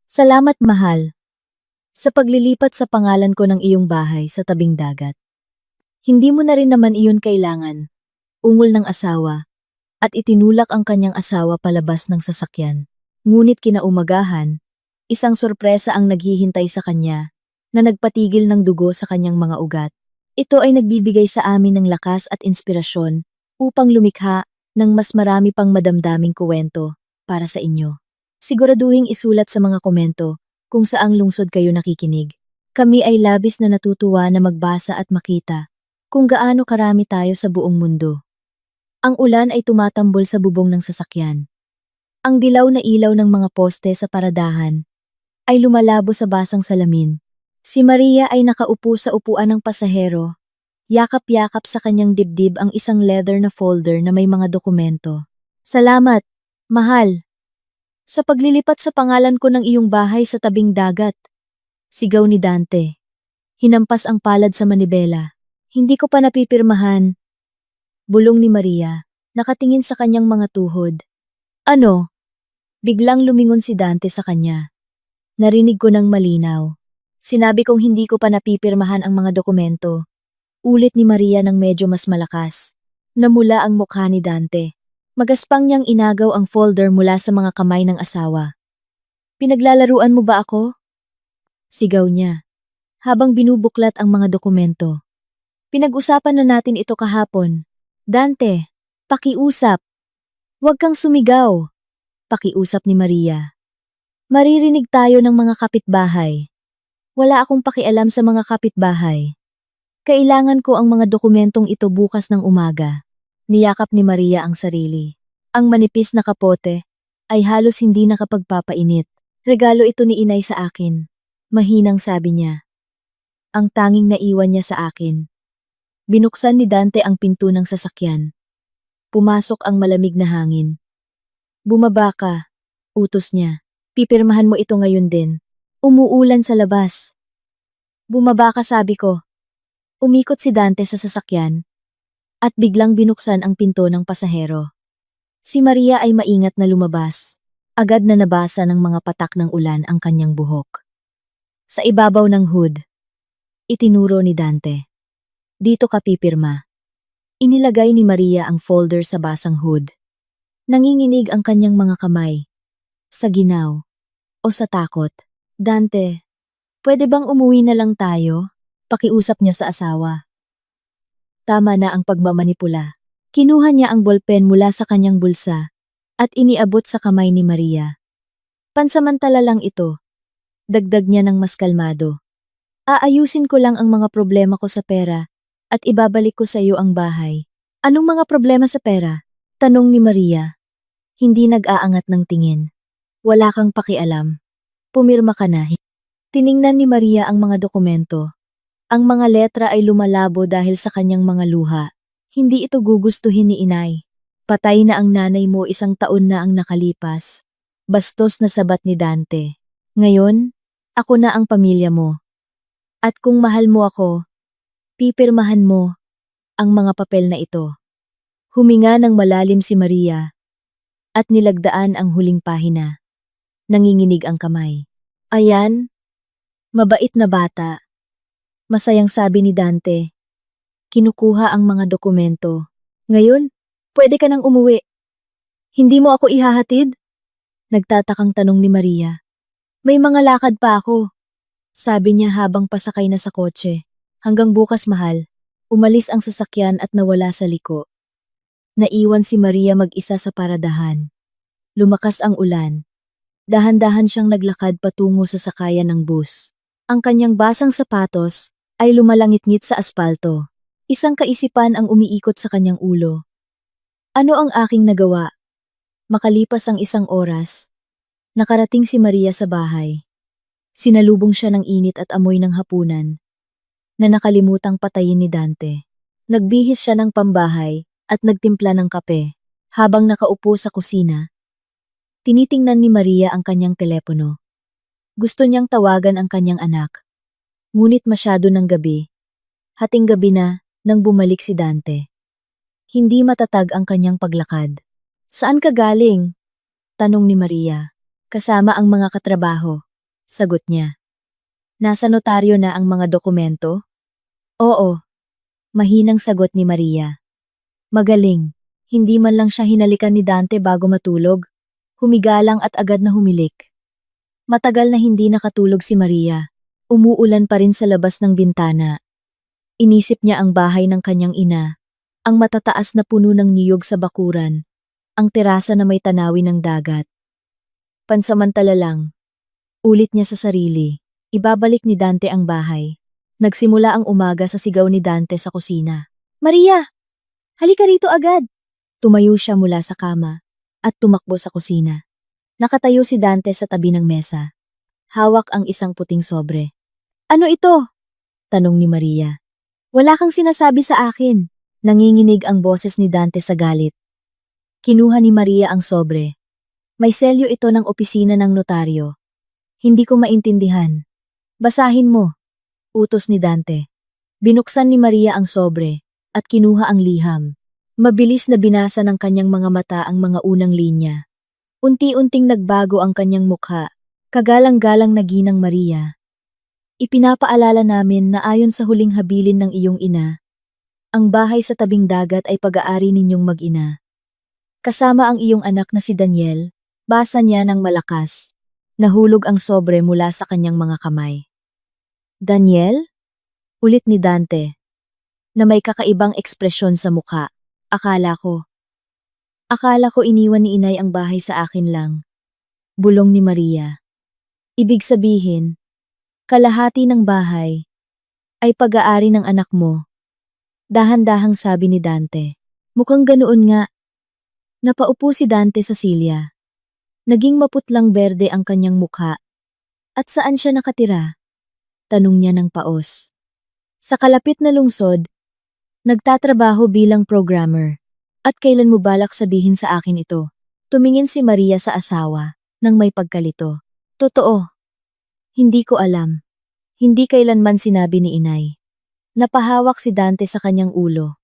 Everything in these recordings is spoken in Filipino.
Salamat mahal, sa paglilipat sa pangalan ko ng iyong bahay sa tabing dagat. Hindi mo na rin naman iyon kailangan. Ungol ng asawa, at itinulak ang kanyang asawa palabas ng sasakyan. Ngunit kinaumagahan, isang sorpresa ang naghihintay sa kanya, na nagpatigil ng dugo sa kanyang mga ugat. Ito ay nagbibigay sa amin ng lakas at inspirasyon upang lumikha ng mas marami pang madamdaming kuwento para sa inyo. Siguraduhing isulat sa mga komento kung saang lungsod kayo nakikinig. Kami ay labis na natutuwa na magbasa at makita kung gaano karami tayo sa buong mundo. Ang ulan ay tumatambol sa bubong ng sasakyan. Ang dilaw na ilaw ng mga poste sa paradahan ay lumalabo sa basang salamin. Si Maria ay nakaupo sa upuan ng pasahero. Yakap-yakap sa kanyang dibdib ang isang leather na folder na may mga dokumento. Salamat, mahal, sa paglilipat sa pangalan ko ng iyong bahay sa tabing dagat. Sigaw ni Dante. Hinampas ang palad sa manibela. Hindi ko pa napipirmahan. Bulong ni Maria, nakatingin sa kanyang mga tuhod. Ano? Biglang lumingon si Dante sa kanya. Narinig ko ng malinaw. Sinabi kong hindi ko pa napipirmahan ang mga dokumento. Ulit ni Maria ng medyo mas malakas. Namula ang mukha ni Dante. Magaspang niyang inagaw ang folder mula sa mga kamay ng asawa. Pinaglalaruan mo ba ako? Sigaw niya, habang binubuklat ang mga dokumento. Pinag-usapan na natin ito kahapon. Dante, pakiusap. Huwag kang sumigaw. Pakiusap ni Maria. Maririnig tayo ng mga kapitbahay. Wala akong pakialam sa mga kapitbahay. Kailangan ko ang mga dokumentong ito bukas ng umaga. Niyakap ni Maria ang sarili. Ang manipis na kapote ay halos hindi nakapagpapainit. Regalo ito ni inay sa akin. Mahinang sabi niya. Ang tanging naiwan niya sa akin. Binuksan ni Dante ang pinto ng sasakyan. Pumasok ang malamig na hangin. Bumaba ka, utos niya. Pipirmahan mo ito ngayon din. Umuulan sa labas. Bumaba ka, sabi ko. Umikot si Dante sa sasakyan at biglang binuksan ang pinto ng pasahero. Si Maria ay maingat na lumabas. Agad na nabasa ng mga patak ng ulan ang kanyang buhok. Sa ibabaw ng hood, itinuro ni Dante. Dito ka pipirma. Inilagay ni Maria ang folder sa basang hood. Nanginginig ang kanyang mga kamay. Sa ginaw o sa takot. Dante, pwede bang umuwi na lang tayo? Pakiusap niya sa asawa. Tama na ang pagmamanipula. Kinuha niya ang ballpen mula sa kanyang bulsa at iniabot sa kamay ni Maria. Pansamantala lang ito. Dagdag niya ng mas kalmado. Aayusin ko lang ang mga problema ko sa pera at ibabalik ko sa iyo ang bahay. Anong mga problema sa pera? Tanong ni Maria. Hindi nag-aangat ng tingin. Wala kang pakialam. Pumirma ka na. Tiningnan ni Maria ang mga dokumento. Ang mga letra ay lumalabo dahil sa kanyang mga luha. Hindi ito gugustuhin ni inay. Patay na ang nanay mo, 1 taon na ang nakalipas. Bastos na sabat ni Dante. Ngayon, ako na ang pamilya mo. At kung mahal mo ako, pipirmahan mo ang mga papel na ito. Huminga ng malalim si Maria at nilagdaan ang huling pahina. Nanginginig ang kamay. Ayan, mabait na bata. Masayang sabi ni Dante. Kinukuha ang mga dokumento. Ngayon, pwede ka nang umuwi. Hindi mo ako ihahatid? Nagtatakang tanong ni Maria. May mga lakad pa ako. Sabi niya habang pasakay na sa kotse. Hanggang bukas, mahal. Umalis ang sasakyan at nawala sa liko. Naiwan si Maria mag-isa sa paradahan. Lumakas ang ulan. Dahan-dahan siyang naglakad patungo sa sakayan ng bus. Ang kanyang basang sapatos ay lumalangit-ngit sa aspalto. Isang kaisipan ang umiikot sa kanyang ulo. Ano ang aking nagawa? Makalipas ang 1 oras, nakarating si Maria sa bahay. Sinalubong siya ng init at amoy ng hapunan na nakalimutang patayin ni Dante. Nagbihis siya ng pambahay at nagtimpla ng kape. Habang nakaupo sa kusina, tinitingnan ni Maria ang kanyang telepono. Gusto niyang tawagan ang kanyang anak. Ngunit masyado ng gabi. Hating gabi na nang bumalik si Dante. Hindi matatag ang kanyang paglakad. Saan ka galing? Tanong ni Maria. Kasama ang mga katrabaho. Sagot niya. Nasa notaryo na ang mga dokumento? Oo. Mahinang sagot ni Maria. Magaling. Hindi man lang siya hinalikan ni Dante bago matulog. Humiga lang at agad na humilik. Matagal na hindi nakatulog si Maria. Umuulan pa rin sa labas ng bintana. Inisip niya ang bahay ng kanyang ina, ang matataas na puno ng niyog sa bakuran, ang terasa na may tanawin ng dagat. Pansamantala lang, ulit niya sa sarili, ibabalik ni Dante ang bahay. Nagsimula ang umaga sa sigaw ni Dante sa kusina. Maria! Halika rito agad! Tumayo siya mula sa kama at tumakbo sa kusina. Nakatayo si Dante sa tabi ng mesa. Hawak ang isang puting sobre. Ano ito? Tanong ni Maria. Wala kang sinasabi sa akin. Nanginginig ang boses ni Dante sa galit. Kinuha ni Maria ang sobre. May selyo ito ng opisina ng notaryo. Hindi ko maintindihan. Basahin mo. Utos ni Dante. Binuksan ni Maria ang sobre at kinuha ang liham. Mabilis na binasa ng kanyang mga mata ang mga unang linya. Unti-unting nagbago ang kanyang mukha. Kagalang-galang na ginang Maria. Ipinapaalala namin na ayon sa huling habilin ng iyong ina, ang bahay sa tabing dagat ay pag-aari ninyong mag-ina. Kasama ang iyong anak na si Daniel, basa niya ng malakas. Nahulog ang sobre mula sa kanyang mga kamay. Daniel? Ulit ni Dante, na may kakaibang ekspresyon sa mukha. Akala ko iniwan ni inay ang bahay sa akin lang. Bulong ni Maria. Ibig sabihin, kalahati ng bahay ay pag-aari ng anak mo. Dahan-dahang sabi ni Dante. Mukhang ganoon nga. Napaupo si Dante sa silya. Naging maputlang berde ang kanyang mukha. At saan siya nakatira? Tanong niya ng paos. Sa kalapit na lungsod, nagtatrabaho bilang programmer. At kailan mo balak sabihin sa akin ito? Tumingin si Maria sa asawa nang may pagkalito. Totoo. Hindi ko alam. Hindi kailanman sinabi ni inay. Napahawak si Dante sa kanyang ulo.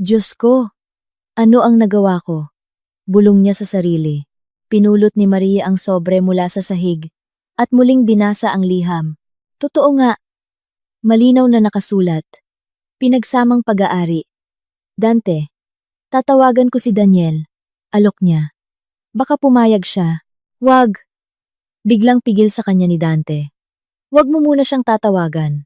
Diyos ko! Ano ang nagawa ko? Bulong niya sa sarili. Pinulot ni Maria ang sobre mula sa sahig at muling binasa ang liham. Totoo nga. Malinaw na nakasulat. Pinagsamang pag-aari. Dante, tatawagan ko si Daniel. Alok niya. Baka pumayag siya. Wag. Biglang pigil sa kanya ni Dante. Wag mo muna siyang tatawagan.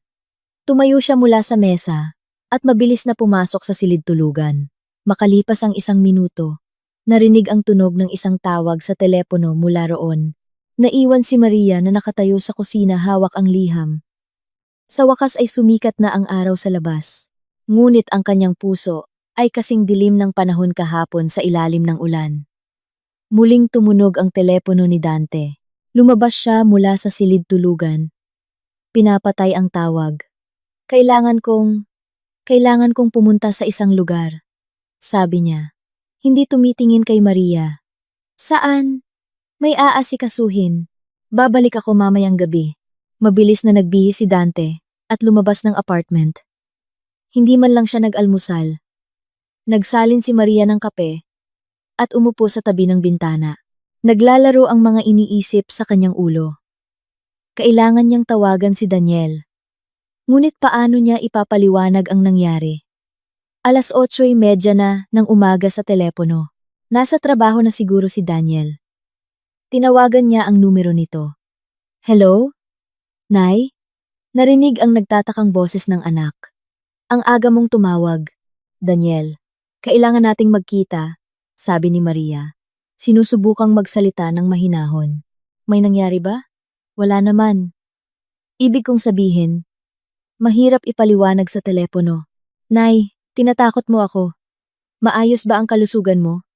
Tumayo siya mula sa mesa at mabilis na pumasok sa silid tulugan. Makalipas ang 1 minuto, narinig ang tunog ng isang tawag sa telepono mula roon. Naiwan si Maria na nakatayo sa kusina hawak ang liham. Sa wakas ay sumikat na ang araw sa labas. Ngunit ang kanyang puso ay kasing dilim ng panahon kahapon sa ilalim ng ulan. Muling tumunog ang telepono ni Dante. Lumabas siya mula sa silid tulugan. Pinapatay ang tawag. Kailangan kong pumunta sa isang lugar. Sabi niya. Hindi tumitingin kay Maria. Saan? May aasikasuhin. Babalik ako mamayang gabi. Mabilis na nagbihis si Dante at lumabas ng apartment. Hindi man lang siya nag-almusal. Nagsalin si Maria ng kape at umupo sa tabi ng bintana. Naglalaro ang mga iniisip sa kanyang ulo. Kailangan niyang tawagan si Daniel. Ngunit paano niya ipapaliwanag ang nangyari? 8:30 na ng umaga sa telepono. Nasa trabaho na siguro si Daniel. Tinawagan niya ang numero nito. Hello? Nay? Narinig ang nagtatakang boses ng anak. Ang aga mong tumawag. Daniel, kailangan nating magkita, sabi ni Maria. Sinusubukang magsalita ng mahinahon. May nangyari ba? Wala naman. Ibig kong sabihin, mahirap ipaliwanag sa telepono. Nay, tinatakot mo ako. Maayos ba ang kalusugan mo?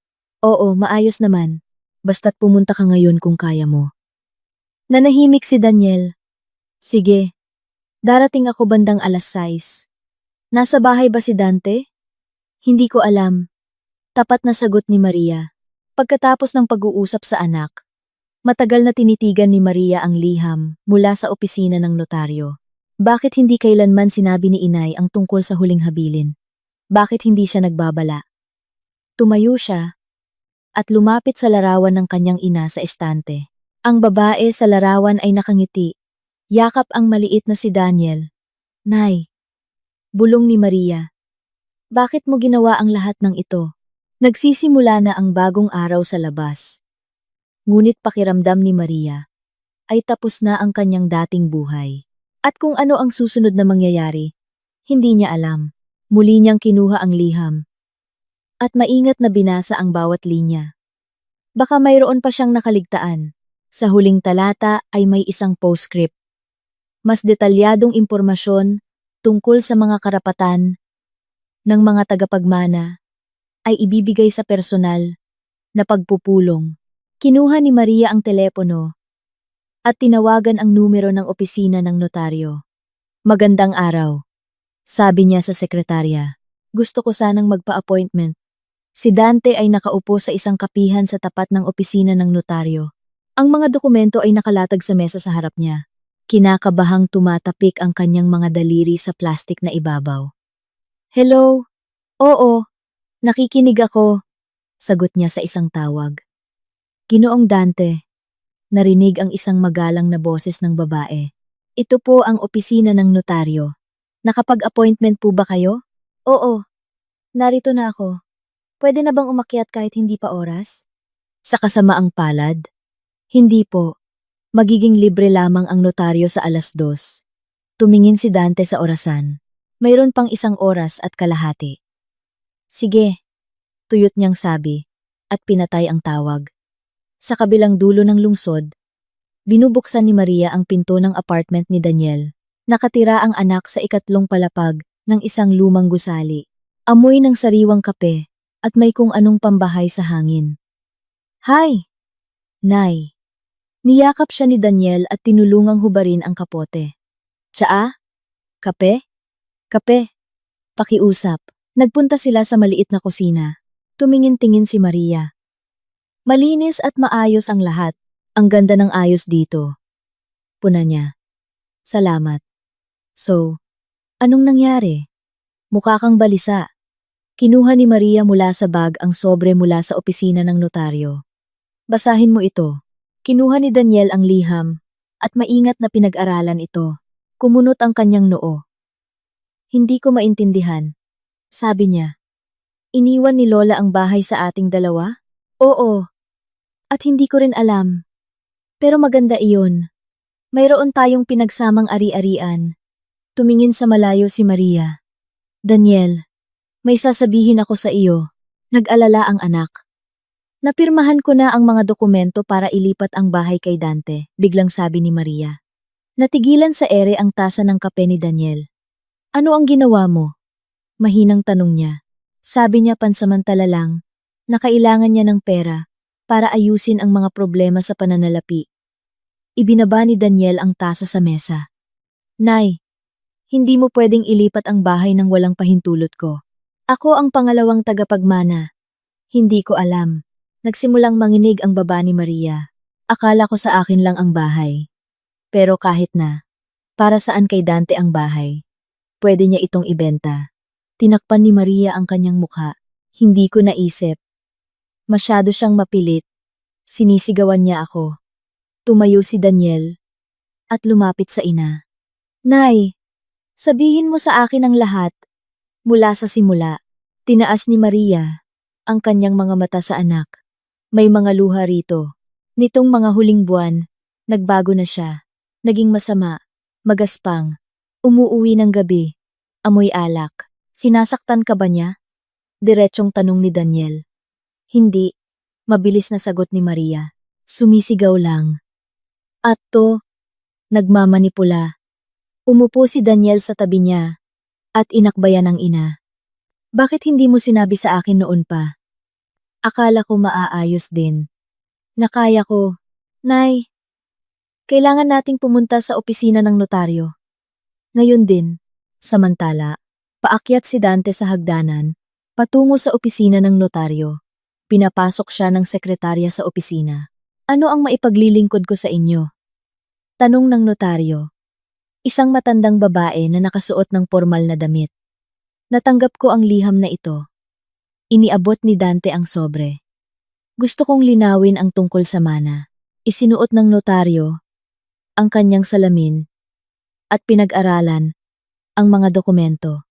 Oo, maayos naman. Basta't pumunta ka ngayon kung kaya mo. Nanahimik si Daniel. Sige, darating ako bandang 6:00. Nasa bahay ba si Dante? Hindi ko alam. Tapat na sagot ni Maria. Pagkatapos ng pag-uusap sa anak, matagal na tinitigan ni Maria ang liham mula sa opisina ng notaryo. Bakit hindi kailanman sinabi ni inay ang tungkol sa huling habilin? Bakit hindi siya nagbabala? Tumayo siya at lumapit sa larawan ng kanyang ina sa estante. Ang babae sa larawan ay nakangiti. Yakap ang maliit na si Daniel. Nay, bulong ni Maria. Bakit mo ginawa ang lahat ng ito? Nagsisimula na ang bagong araw sa labas. Ngunit pakiramdam ni Maria ay tapos na ang kanyang dating buhay. At kung ano ang susunod na mangyayari, hindi niya alam. Muli niyang kinuha ang liham. At maingat na binasa ang bawat linya. Baka mayroon pa siyang nakaligtaan. Sa huling talata ay may isang postscript. Mas detalyadong impormasyon tungkol sa mga karapatan ng mga tagapagmana ay ibibigay sa personal na pagpupulong. Kinuha ni Maria ang telepono at tinawagan ang numero ng opisina ng notaryo. Magandang araw, sabi niya sa sekretarya. Gusto ko sanang magpa-appointment. Si Dante ay nakaupo sa isang kapihan sa tapat ng opisina ng notaryo. Ang mga dokumento ay nakalatag sa mesa sa harap niya. Kinakabahang tumatapik ang kanyang mga daliri sa plastik na ibabaw. Hello? Oo, nakikinig ako, sagot niya sa isang tawag. Ginoong Dante, narinig ang isang magalang na boses ng babae. Ito po ang opisina ng notaryo. Nakapag-appointment po ba kayo? Oo, narito na ako. Pwede na bang umakyat kahit hindi pa oras? Sa kasamaang palad? Hindi po. Magiging libre lamang ang notaryo sa 2:00. Tumingin si Dante sa orasan. Mayroon pang 1 oras at kalahati. Sige, tuyot niyang sabi, at pinatay ang tawag. Sa kabilang dulo ng lungsod, binubuksan ni Maria ang pinto ng apartment ni Daniel. Nakatira ang anak sa 3 palapag ng isang lumang gusali. Amoy ng sariwang kape at may kung anong pambahay sa hangin. Hi! Nay! Niyakap siya ni Daniel at tinulungang hubarin ang kapote. Tsaa? Kape? Kape. Pakiusap. Nagpunta sila sa maliit na kusina. Tumingin-tingin si Maria. Malinis at maayos ang lahat. Ang ganda ng ayos dito. Puna niya. Salamat. So, anong nangyari? Mukha kang balisa. Kinuha ni Maria mula sa bag ang sobre mula sa opisina ng notaryo. Basahin mo ito. Kinuha ni Daniel ang liham at maingat na pinag-aralan ito. Kumunot ang kanyang noo. Hindi ko maintindihan, sabi niya. Iniwan ni Lola ang bahay sa ating dalawa? Oo. At hindi ko rin alam. Pero maganda iyon. Mayroon tayong pinagsamang ari-arian. Tumingin sa malayo si Maria. Daniel, may sasabihin ako sa iyo. Nag-alala ang anak. Napirmahan ko na ang mga dokumento para ilipat ang bahay kay Dante, biglang sabi ni Maria. Natigilan sa ere ang tasa ng kape ni Daniel. Ano ang ginawa mo? Mahinang tanong niya. Sabi niya pansamantala lang na kailangan niya ng pera para ayusin ang mga problema sa pananalapi. Ibinaba ni Daniel ang tasa sa mesa. Nay, hindi mo pwedeng ilipat ang bahay ng walang pahintulot ko. Ako ang pangalawang tagapagmana. Hindi ko alam. Nagsimulang manginig ang baba ni Maria. Akala ko sa akin lang ang bahay. Pero kahit na, para saan kay Dante ang bahay? Pwede niya itong ibenta. Tinakpan ni Maria ang kanyang mukha. Hindi ko naisip. Masyado siyang mapilit. Sinisigawan niya ako. Tumayo si Daniel at lumapit sa ina. Nay, sabihin mo sa akin ang lahat. Mula sa simula, tinaas ni Maria ang kanyang mga mata sa anak. May mga luha rito. Nitong mga huling buwan, nagbago na siya. Naging masama, magaspang, umuuwi ng gabi, amoy alak. Sinasaktan ka ba niya? Diretsyong tanong ni Daniel. Hindi, mabilis na sagot ni Maria. Sumisigaw lang. At to, nagmamanipula. Umupo si Daniel sa tabi niya at inakbayan ng ina. Bakit hindi mo sinabi sa akin noon pa? Akala ko maaayos din. Nakaya ko. Nay, kailangan nating pumunta sa opisina ng notaryo. Ngayon din, samantala, paakyat si Dante sa hagdanan, patungo sa opisina ng notaryo. Pinapasok siya ng sekretarya sa opisina. Ano ang maipaglilingkod ko sa inyo? Tanong ng notaryo. Isang matandang babae na nakasuot ng formal na damit. Natanggap ko ang liham na ito. Iniabot ni Dante ang sobre. Gusto kong linawin ang tungkol sa mana. Isinuot ng notaryo ang kanyang salamin at pinag-aralan ang mga dokumento.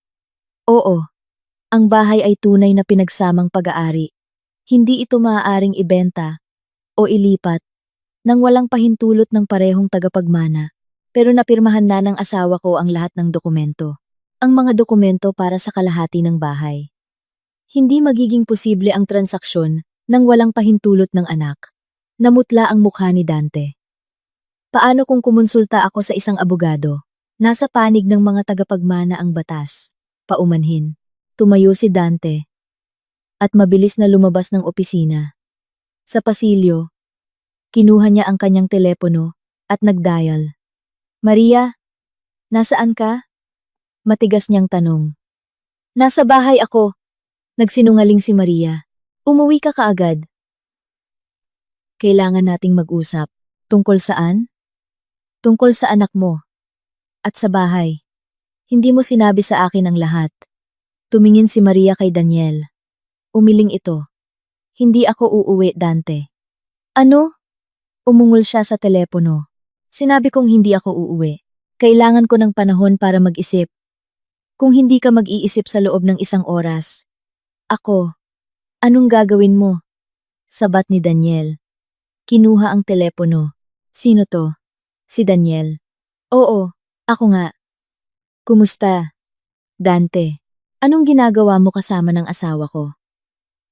Oo, ang bahay ay tunay na pinagsamang pag-aari. Hindi ito maaaring ibenta o ilipat nang walang pahintulot ng parehong tagapagmana. Pero napirmahan na ng asawa ko ang lahat ng dokumento. Ang mga dokumento para sa kalahati ng bahay. Hindi magiging posible ang transaksyon nang walang pahintulot ng anak. Namutla ang mukha ni Dante. Paano kung kumonsulta ako sa isang abogado? Nasa panig ng mga tagapagmana ang batas. Paumanhin. Tumayo si Dante. At mabilis na lumabas ng opisina. Sa pasilyo, kinuha niya ang kanyang telepono at nagdial. Maria, nasaan ka? Matigas niyang tanong. Nasa bahay ako. Nagsinungaling si Maria. Umuwi ka kaagad. Kailangan nating mag-usap. Tungkol saan? Tungkol sa anak mo. At sa bahay. Hindi mo sinabi sa akin ang lahat. Tumingin si Maria kay Daniel. Umiling ito. Hindi ako uuwi, Dante. Ano? Umungol siya sa telepono. Sinabi kong hindi ako uuwi. Kailangan ko ng panahon para mag-isip. Kung hindi ka mag-iisip sa loob ng 1 oras, ako, anong gagawin mo? Sabat ni Daniel. Kinuha ang telepono. Sino to? Si Daniel. Oo, ako nga. Kumusta? Dante, anong ginagawa mo kasama ng asawa ko?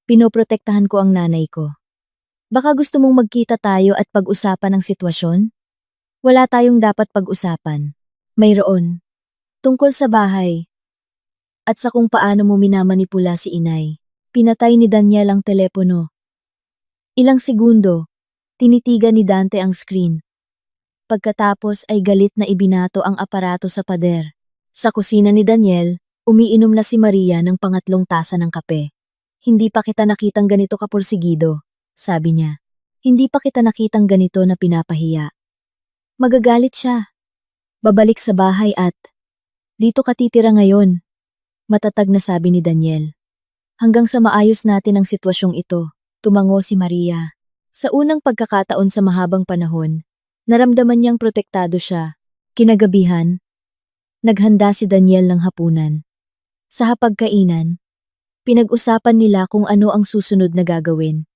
Pinoprotektahan ko ang nanay ko. Baka gusto mong magkita tayo at pag-usapan ang sitwasyon? Wala tayong dapat pag-usapan. Mayroon. Tungkol sa bahay. At sa kung paano mo minamanipula si inay. Pinatay ni Daniel ang telepono. Ilang segundo, tinitigan ni Dante ang screen. Pagkatapos ay galit na ibinato ang aparato sa pader. Sa kusina ni Daniel, umiinom na si Maria ng pangatlong tasa ng kape. Hindi pa kita nakitang ganito kapursigido, sabi niya. Hindi pa kita nakitang ganito na pinapahiya. Magagalit siya. Babalik sa bahay at, dito ka titira ngayon. Matatag na sabi ni Daniel. Hanggang sa maayos natin ang sitwasyong ito, tumango si Maria. Sa unang pagkakataon sa mahabang panahon, naramdaman niyang protektado siya. Kinagabihan, naghanda si Daniel ng hapunan. Sa hapagkainan, pinag-usapan nila kung ano ang susunod na gagawin.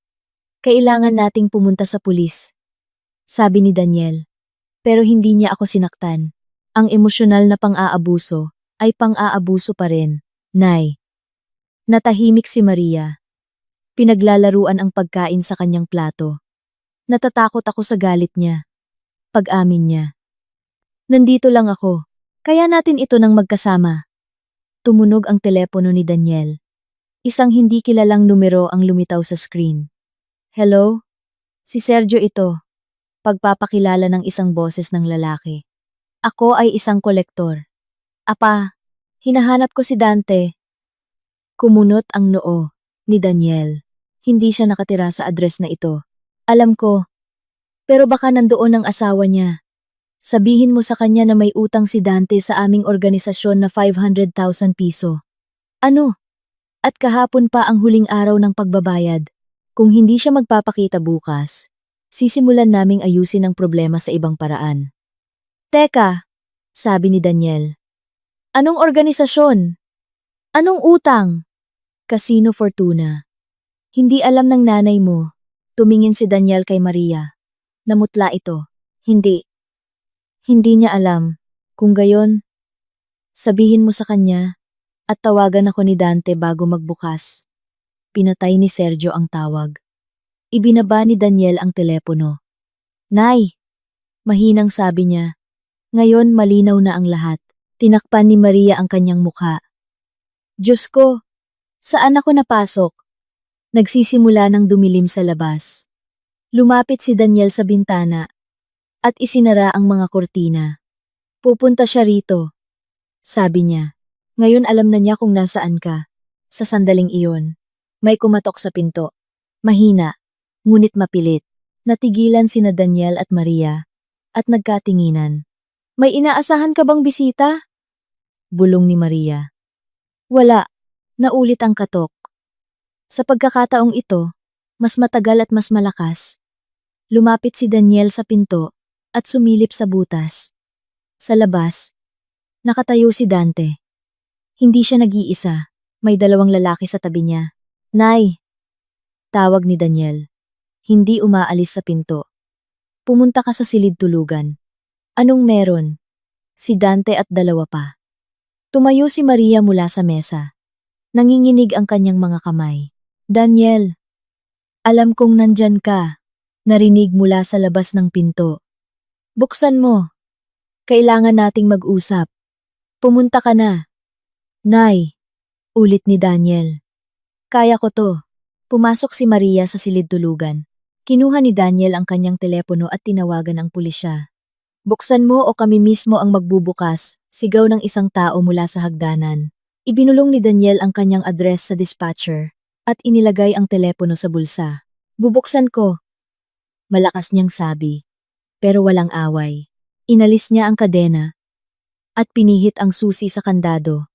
Kailangan nating pumunta sa pulis, sabi ni Daniel. Pero hindi niya ako sinaktan. Ang emosyonal na pang-aabuso ay pang-aabuso pa rin, Nay. Natahimik si Maria. Pinaglalaruan ang pagkain sa kanyang plato. Natatakot ako sa galit niya. Pag-amin niya. Nandito lang ako. Kaya natin ito nang magkasama. Tumunog ang telepono ni Daniel. Isang hindi kilalang numero ang lumitaw sa screen. Hello? Si Sergio ito. Pagpapakilala ng isang boses ng lalaki. Ako ay isang kolektor. Apa, hinahanap ko si Dante. Kumunot ang noo ni Daniel. Hindi siya nakatira sa address na ito. Alam ko. Pero baka nandoon ang asawa niya. Sabihin mo sa kanya na may utang si Dante sa aming organisasyon na 500,000 piso. Ano? At kahapon pa ang huling araw ng pagbabayad. Kung hindi siya magpapakita bukas, sisimulan naming ayusin ang problema sa ibang paraan. Teka, sabi ni Daniel. Anong organisasyon? Anong utang? Casino Fortuna. Hindi alam ng nanay mo. Tumingin si Daniel kay Maria. Namutla ito. Hindi. Hindi niya alam. Kung gayon, sabihin mo sa kanya at tawagan ako ni Dante bago magbukas. Pinatay ni Sergio ang tawag. Ibinaba ni Daniel ang telepono. Nay! Mahinang sabi niya. Ngayon malinaw na ang lahat. Tinakpan ni Maria ang kanyang mukha. Diyos ko! Saan ako napasok? Nagsisimula ng dumilim sa labas. Lumapit si Daniel sa bintana at isinara ang mga kurtina. Pupunta siya rito, sabi niya. Ngayon alam na niya kung nasaan ka. Sa sandaling iyon, may kumatok sa pinto. Mahina, ngunit mapilit. Natigilan sina Daniel at Maria at nagkatinginan. May inaasahan ka bang bisita? Bulong ni Maria. Wala, naulit ang katok. Sa pagkakataong ito, mas matagal at mas malakas. Lumapit si Daniel sa pinto at sumilip sa butas. Sa labas, nakatayo si Dante. Hindi siya nag-iisa, may dalawang lalaki sa tabi niya. Nay! Tawag ni Daniel. Hindi umaalis sa pinto. Pumunta ka sa silid tulugan. Anong meron? Si Dante at dalawa pa. Tumayo si Maria mula sa mesa. Nanginginig ang kanyang mga kamay. Daniel! Alam kong nandyan ka. Narinig mula sa labas ng pinto. Buksan mo. Kailangan nating mag-usap. Pumunta ka na. Nay! Ulit ni Daniel. Kaya ko to. Pumasok si Maria sa silid tulugan. Kinuha ni Daniel ang kanyang telepono at tinawagan ang pulisya. Buksan mo o kami mismo ang magbubukas, sigaw ng isang tao mula sa hagdanan. Ibinulong ni Daniel ang kanyang address sa dispatcher at inilagay ang telepono sa bulsa. Bubuksan ko. Malakas niyang sabi, pero walang away. Inalis niya ang kadena at pinihit ang susi sa kandado.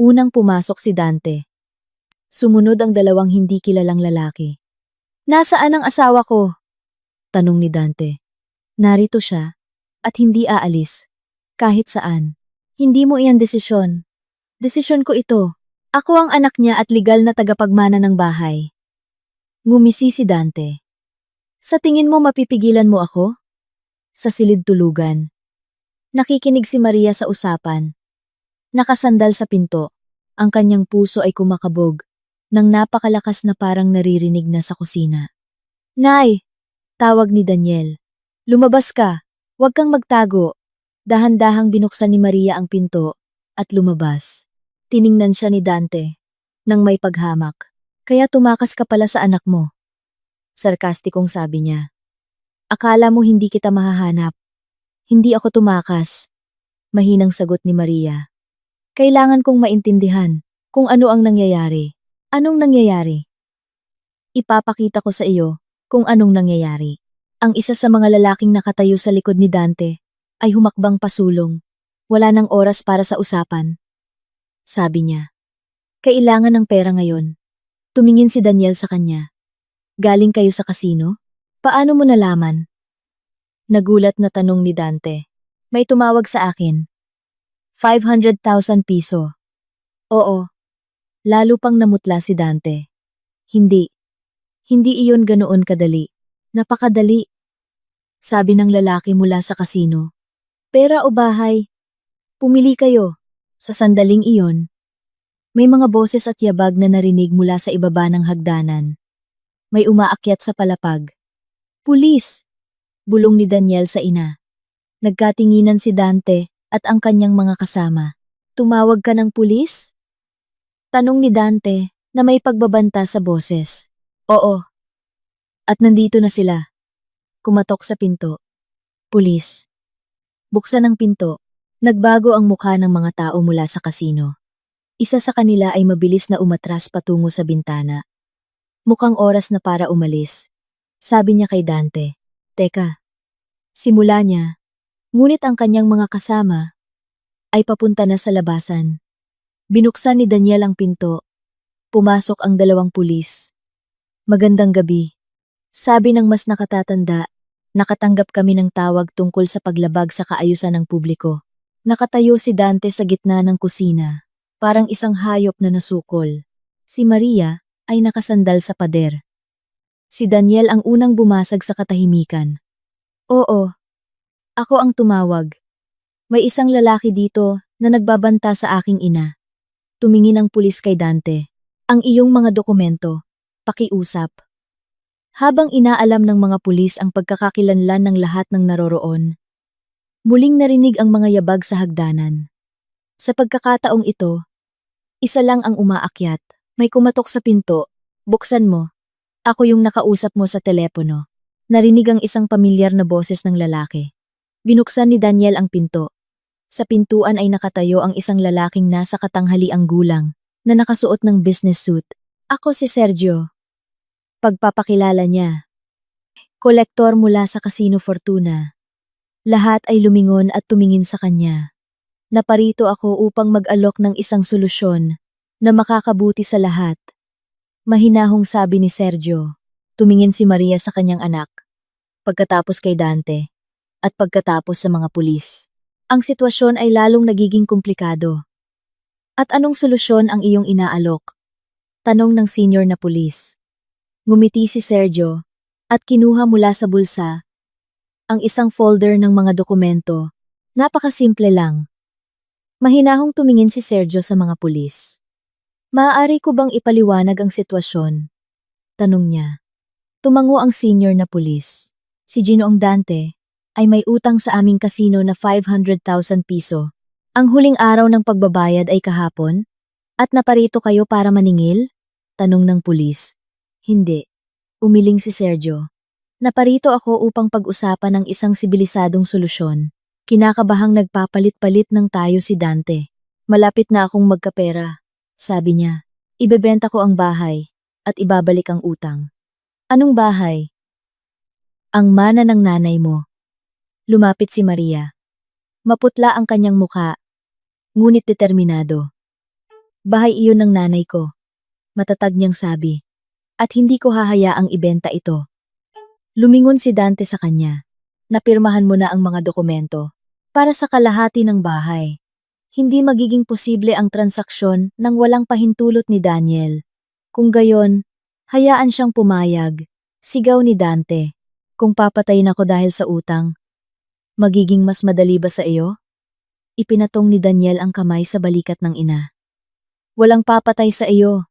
Unang pumasok si Dante. Sumunod ang dalawang hindi kilalang lalaki. Nasaan ang asawa ko? Tanong ni Dante. Narito siya at hindi aalis. Kahit saan. Hindi mo iyan desisyon. Desisyon ko ito. Ako ang anak niya at legal na tagapagmana ng bahay. Ngumisi si Dante. Sa tingin mo mapipigilan mo ako? Sa silid tulugan. Nakikinig si Maria sa usapan. Nakasandal sa pinto. Ang kanyang puso ay kumakabog nang napakalakas na parang naririnig na sa kusina. Nay! Tawag ni Daniel. Lumabas ka. Huwag kang magtago. Dahan-dahang binuksan ni Maria ang pinto at lumabas. Tiningnan siya ni Dante nang may paghamak. Kaya tumakas ka pala sa anak mo. Sarkastikong sabi niya. Akala mo hindi kita mahahanap. Hindi ako tumakas. Mahinang sagot ni Maria. Kailangan kong maintindihan kung ano ang nangyayari. Anong nangyayari? Ipapakita ko sa iyo kung anong nangyayari. Ang isa sa mga lalaking nakatayo sa likod ni Dante ay humakbang pasulong. Wala nang oras para sa usapan. Sabi niya. Kailangan ng pera ngayon. Tumingin si Daniel sa kanya. Galing kayo sa kasino? Paano mo nalaman? Nagulat na tanong ni Dante. May tumawag sa akin. 500,000 piso. Oo. Lalo pang namutla si Dante. Hindi. Hindi iyon ganoon kadali. Napakadali. Sabi ng lalaki mula sa kasino. Pera o bahay? Pumili kayo. Sa sandaling iyon, may mga boses at yabag na narinig mula sa ibaba ng hagdanan. May umaakyat sa palapag. Pulis! Bulong ni Daniel sa ina. Nagkatinginan si Dante at ang kanyang mga kasama. Tumawag ka ng pulis? Tanong ni Dante na may pagbabanta sa boses. Oo. At nandito na sila. Kumatok sa pinto. Pulis. Buksan ang pinto. Nagbago ang mukha ng mga tao mula sa kasino. Isa sa kanila ay mabilis na umatras patungo sa bintana. Mukhang oras na para umalis. Sabi niya kay Dante, Teka, simula niya, ngunit ang kanyang mga kasama ay papunta na sa labasan. Binuksan ni Daniel ang pinto. Pumasok ang dalawang pulis. Magandang gabi. Sabi ng mas nakatatanda, nakatanggap kami ng tawag tungkol sa paglabag sa kaayusan ng publiko. Nakatayo si Dante sa gitna ng kusina, parang isang hayop na nasukol. Si Maria ay nakasandal sa pader. Si Daniel ang unang bumasag sa katahimikan. Oo, ako ang tumawag. May isang lalaki dito na nagbabanta sa aking ina. Tumingin ang pulis kay Dante. Ang iyong mga dokumento, pakiusap. Habang inaalam ng mga pulis ang pagkakakilanlan ng lahat ng naroroon, muling narinig ang mga yabag sa hagdanan. Sa pagkakataong ito, isa lang ang umaakyat. May kumatok sa pinto. Buksan mo. Ako yung nakausap mo sa telepono. Narinig ang isang pamilyar na boses ng lalaki. Binuksan ni Daniel ang pinto. Sa pintuan ay nakatayo ang isang lalaking nasa katanghaliang gulang na nakasuot ng business suit. Ako si Sergio. Pagpapakilala niya. Kolektor mula sa Casino Fortuna. Lahat ay lumingon at tumingin sa kanya. Naparito ako upang mag-alok ng isang solusyon na makakabuti sa lahat. Mahinahong sabi ni Sergio. Tumingin si Maria sa kanyang anak. pagkatapos kay Dante, at pagkatapos sa mga pulis. Ang sitwasyon ay lalong nagiging komplikado. At anong solusyon ang iyong inaalok? Tanong ng senior na pulis. Ngumiti si Sergio at kinuha mula sa bulsa ang isang folder ng mga dokumento. Napakasimple lang. Mahinahong tumingin si Sergio sa mga pulis. Maaari ko bang ipaliwanag ang sitwasyon? Tanong niya. Tumango ang senior na pulis. Si Ginoong Dante ay may utang sa aming kasino na 500,000 piso. Ang huling araw ng pagbabayad ay kahapon? At naparito kayo para maningil? Tanong ng pulis. Hindi. Umiling si Sergio. Naparito ako upang pag-usapan ng isang sibilisadong solusyon. Kinakabahang nagpapalit-palit ng tayo si Dante. Malapit na akong magkapera. Sabi niya. Ibebenta ko ang bahay at ibabalik ang utang. Anong bahay? Ang mana ng nanay mo. Lumapit si Maria. Maputla ang kanyang muka, ngunit determinado. Bahay iyon ng nanay ko. Matatag niyang sabi. At hindi ko hahayaang ibenta ito. Lumingon si Dante sa kanya. Napirmahan mo na ang mga dokumento. Para sa kalahati ng bahay. Hindi magiging posible ang transaksyon nang walang pahintulot ni Daniel. Kung gayon, hayaan siyang pumayag. Sigaw ni Dante. Kung papatayin ako dahil sa utang, magiging mas madali ba sa iyo? Ipinatong ni Daniel ang kamay sa balikat ng ina. Walang papatay sa iyo,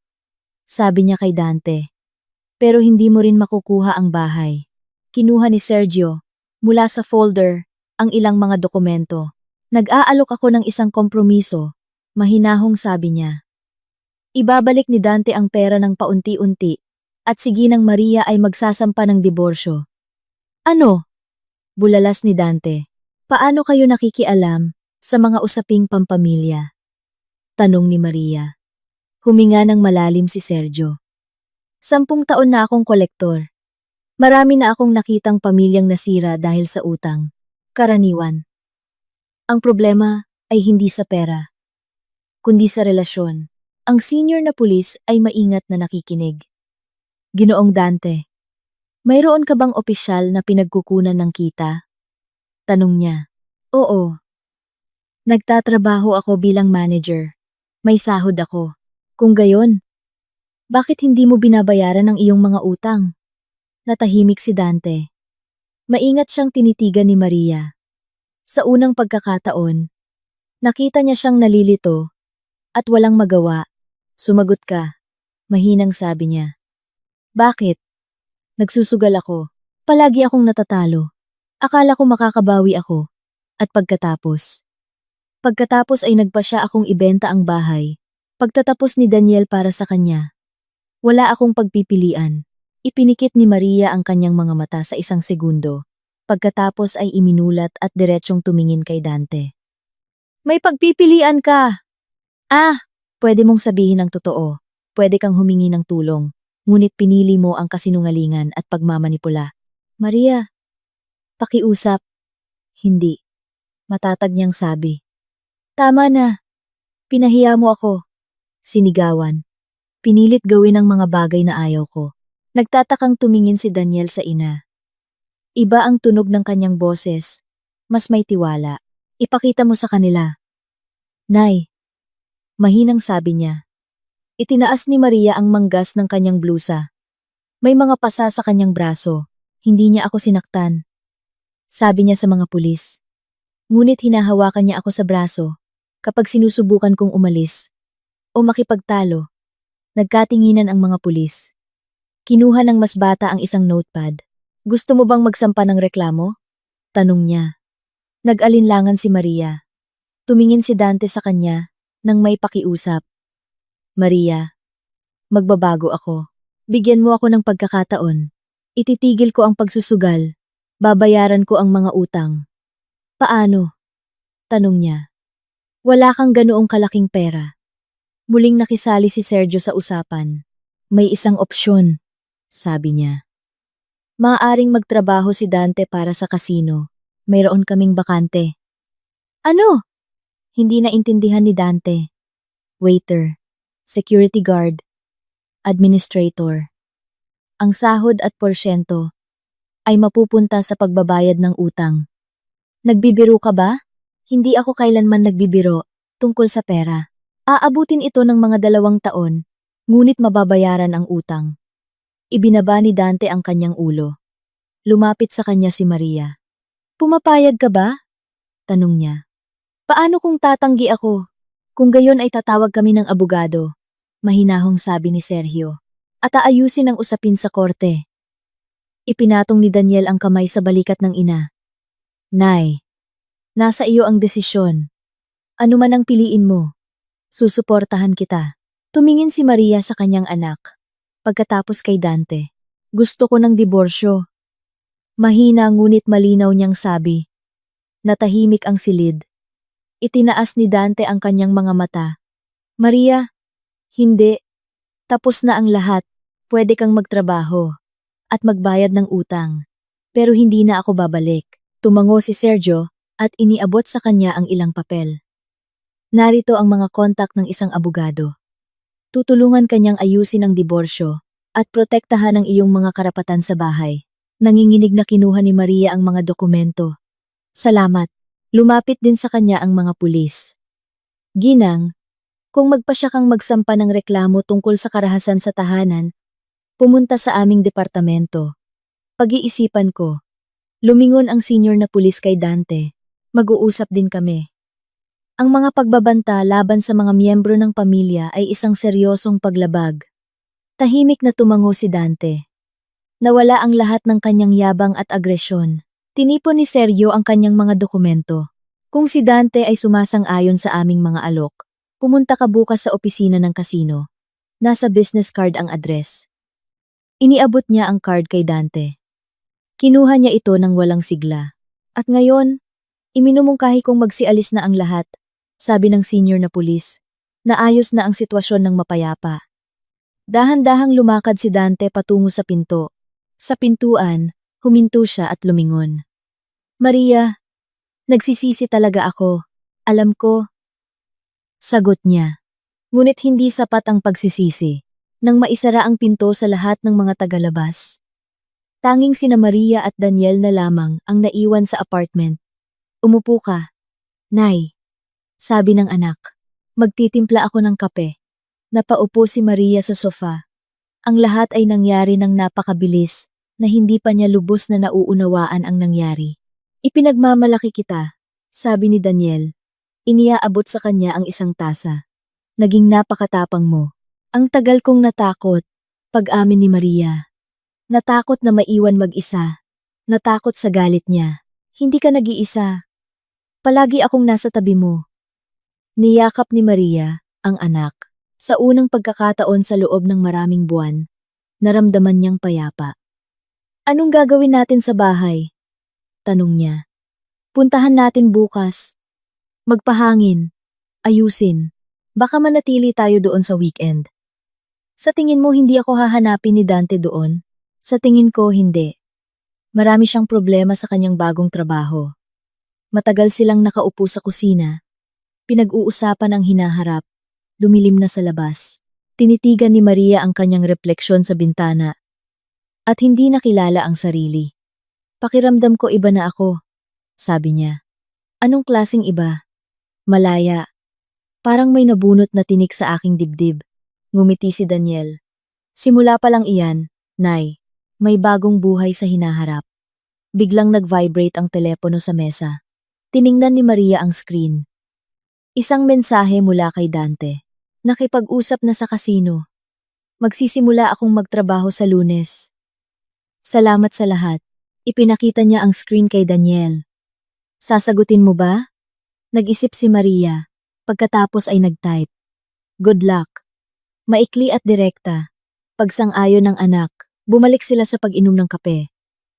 sabi niya kay Dante. Pero hindi mo rin makukuha ang bahay. Kinuha ni Sergio, mula sa folder, ang ilang mga dokumento. Nag-aalok ako ng isang kompromiso, mahinahong sabi niya. Ibabalik ni Dante ang pera ng paunti-unti, at si Ginang Maria ay magsasampa ng diborsyo. Ano? Bulalas ni Dante. Paano kayo nakikialam sa mga usaping pampamilya? Tanong ni Maria. Huminga ng malalim si Sergio. 10 taon na akong kolektor. Marami na akong nakitang pamilyang nasira dahil sa utang. Karaniwan. Ang problema ay hindi sa pera, kundi sa relasyon. Ang senior na pulis ay maingat na nakikinig. Ginoong Dante, mayroon ka bang opisyal na pinagkukunan ng kita? Tanong niya. Oo. Nagtatrabaho ako bilang manager. May sahod ako. Kung gayon, bakit hindi mo binabayaran ang iyong mga utang? Natahimik si Dante. Maingat siyang tinitigan ni Maria. Sa unang pagkakataon, nakita niya siyang nalilito at walang magawa. Sumagot ka. Mahinang sabi niya. Bakit? Nagsusugal ako. Palagi akong natatalo. Akala ko makakabawi ako. At pagkatapos ay nagpa siya akong ibenta ang bahay. Pagtatapos ni Daniel para sa kanya. Wala akong pagpipilian. Ipinikit ni Maria ang kanyang mga mata sa isang segundo. Pagkatapos ay iminulat at diretsyong tumingin kay Dante. May pagpipilian ka! Pwede mong sabihin ang totoo. Pwede kang humingi ng tulong. Ngunit pinili mo ang kasinungalingan at pagmamanipula. Maria, pakiusap. Hindi. Matatag niyang sabi. Tama na. Pinahiya mo ako. Sinigawan. Pinilit gawin ang mga bagay na ayaw ko. Nagtatakang tumingin si Daniel sa ina. Iba ang tunog ng kanyang boses. Mas may tiwala. Ipakita mo sa kanila. Nay. Mahinang sabi niya. Itinaas ni Maria ang manggas ng kanyang blusa. May mga pasa sa kanyang braso. Hindi niya ako sinaktan. Sabi niya sa mga pulis. Ngunit hinahawakan niya ako sa braso kapag sinusubukan kong umalis o makipagtalo. Nagkatinginan ang mga pulis. Kinuha ng mas bata ang isang notepad. Gusto mo bang magsampa ng reklamo? Tanong niya. Nag-alinlangan si Maria. Tumingin si Dante sa kanya nang may pakiusap. Maria, magbabago ako. Bigyan mo ako ng pagkakataon. Ititigil ko ang pagsusugal. Babayaran ko ang mga utang. Paano? Tanong niya. Wala kang ganoong kalaking pera. Muling nakisali si Sergio sa usapan. May isang opsyon, sabi niya. Maaaring magtrabaho si Dante para sa kasino. Mayroon kaming bakante. Ano? Hindi naintindihan ni Dante. Waiter, security guard, administrator. Ang sahod at porsyento, ay mapupunta sa pagbabayad ng utang. Nagbibiro ka ba? Hindi ako kailanman nagbibiro tungkol sa pera. Aabutin ito ng mga 2 taon, ngunit mababayaran ang utang. Ibinaba ni Dante ang kanyang ulo. Lumapit sa kanya si Maria. Pumapayag ka ba? Tanong niya. Paano kung tatanggi ako? Kung gayon ay tatawag kami ng abogado, mahinahong sabi ni Sergio. At aayusin ang usapin sa korte. Ipinatong ni Daniel ang kamay sa balikat ng ina. Nay, nasa iyo ang desisyon. Ano man ang piliin mo, susuportahan kita. Tumingin si Maria sa kanyang anak. Pagkatapos kay Dante, gusto ko ng diborsyo. Mahina ngunit malinaw niyang sabi. Natahimik ang silid. Itinaas ni Dante ang kanyang mga mata. Maria, hindi. Tapos na ang lahat. Pwede kang magtrabaho at magbayad ng utang. Pero hindi na ako babalik. Tumango si Sergio at iniabot sa kanya ang ilang papel. Narito ang mga kontak ng isang abogado. Tutulungan kanyang ayusin ang diborsyo at protektahan ang iyong mga karapatan sa bahay. Nanginginig na kinuha ni Maria ang mga dokumento. Salamat. Lumapit din sa kanya ang mga pulis. Ginang, kung magpasya kang magsampa ng reklamo tungkol sa karahasan sa tahanan, pumunta sa aming departamento. Pag-iisipan ko. Lumingon ang senior na pulis kay Dante. Mag-uusap din kami. Ang mga pagbabanta laban sa mga miyembro ng pamilya ay isang seryosong paglabag. Tahimik na tumango si Dante. Nawala ang lahat ng kanyang yabang at agresyon. Tinipon ni Sergio ang kanyang mga dokumento. Kung si Dante ay sumasang-ayon sa aming mga alok, pumunta ka bukas sa opisina ng kasino. Nasa business card ang address. Iniabot niya ang card kay Dante. Kinuha niya ito ng walang sigla. At ngayon, iminumungkahi kong magsialis na ang lahat, sabi ng senior na pulis. Naayos na ang sitwasyon ng mapayapa. Dahan-dahang lumakad si Dante patungo sa pinto. Sa pintuan, huminto siya at lumingon. Maria, nagsisisi talaga ako. Alam ko. Sagot niya. Ngunit hindi sapat ang pagsisisi nang maisara ang pinto sa lahat ng mga tagalabas. Tanging sina Maria at Daniel na lamang ang naiwan sa apartment. Umupo ka. Nay, sabi ng anak. Magtitimpla ako ng kape. Napaupo si Maria sa sofa. Ang lahat ay nangyari ng napakabilis na hindi pa niya lubos na nauunawaan ang nangyari. Ipinagmamalaki kita, sabi ni Daniel. Iniaabot sa kanya ang isang tasa. Naging napakatapang mo. Ang tagal kong natakot, pag-amin ni Maria. Natakot na maiwan mag-isa. Natakot sa galit niya. Hindi ka nag-iisa. Palagi akong nasa tabi mo. Niyakap ni Maria, ang anak. Sa unang pagkakataon sa loob ng maraming buwan, naramdaman niyang payapa. Anong gagawin natin sa bahay? Tanong niya. Puntahan natin bukas. Magpahangin. Ayusin. Baka manatili tayo doon sa weekend. Sa tingin mo hindi ako hahanapin ni Dante doon? Sa tingin ko hindi. Marami siyang problema sa kanyang bagong trabaho. Matagal silang nakaupo sa kusina. Pinag-uusapan ang hinaharap. Dumilim na sa labas. Tinitigan ni Maria ang kanyang refleksyon sa bintana. At hindi nakilala ang sarili. Pakiramdam ko iba na ako, sabi niya. Anong klaseng iba? Malaya. Parang may nabunot na tinik sa aking dibdib. Ngumiti si Daniel. Simula pa lang iyan, Nay. May bagong buhay sa hinaharap. Biglang nag-vibrate ang telepono sa mesa. Tiningnan ni Maria ang screen. Isang mensahe mula kay Dante. Nakipag-usap na sa kasino. Magsisimula akong magtrabaho sa Lunes. Salamat sa lahat. Ipinakita niya ang screen kay Daniel. Sasagutin mo ba? Nag-isip si Maria. Pagkatapos ay nag-type. Good luck. Maikli at direkta. Pagsang-ayon ng anak, bumalik sila sa pag-inom ng kape.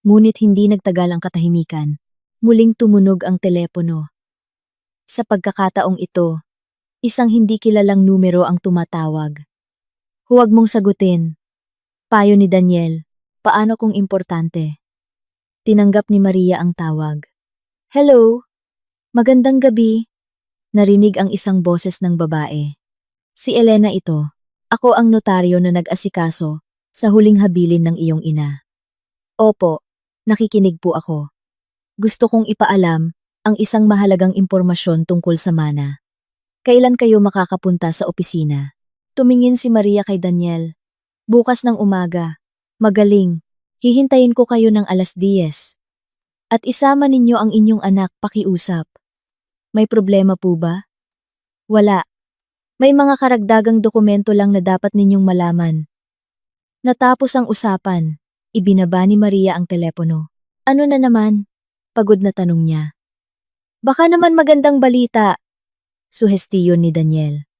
Ngunit hindi nagtagal ang katahimikan. Muling tumunog ang telepono. Sa pagkakataong ito, isang hindi kilalang numero ang tumatawag. Huwag mong sagutin. Payo ni Daniel. Paano kung importante? Tinanggap ni Maria ang tawag. Hello? Magandang gabi. Narinig ang isang boses ng babae. Si Elena ito. Ako ang notaryo na nag-asikaso sa huling habilin ng iyong ina. Opo. Nakikinig po ako. Gusto kong ipaalam ang isang mahalagang impormasyon tungkol sa mana. Kailan kayo makakapunta sa opisina? Tumingin si Maria kay Daniel. Bukas ng umaga. Magaling. Hihintayin ko kayo ng 10:00. At isama ninyo ang inyong anak pakiusap. May problema po ba? Wala. May mga karagdagang dokumento lang na dapat ninyong malaman. Natapos ang usapan. Ibinaba ni Maria ang telepono. Ano na naman? Pagod na tanong niya. Baka naman magandang balita. Suhestiyon ni Daniel.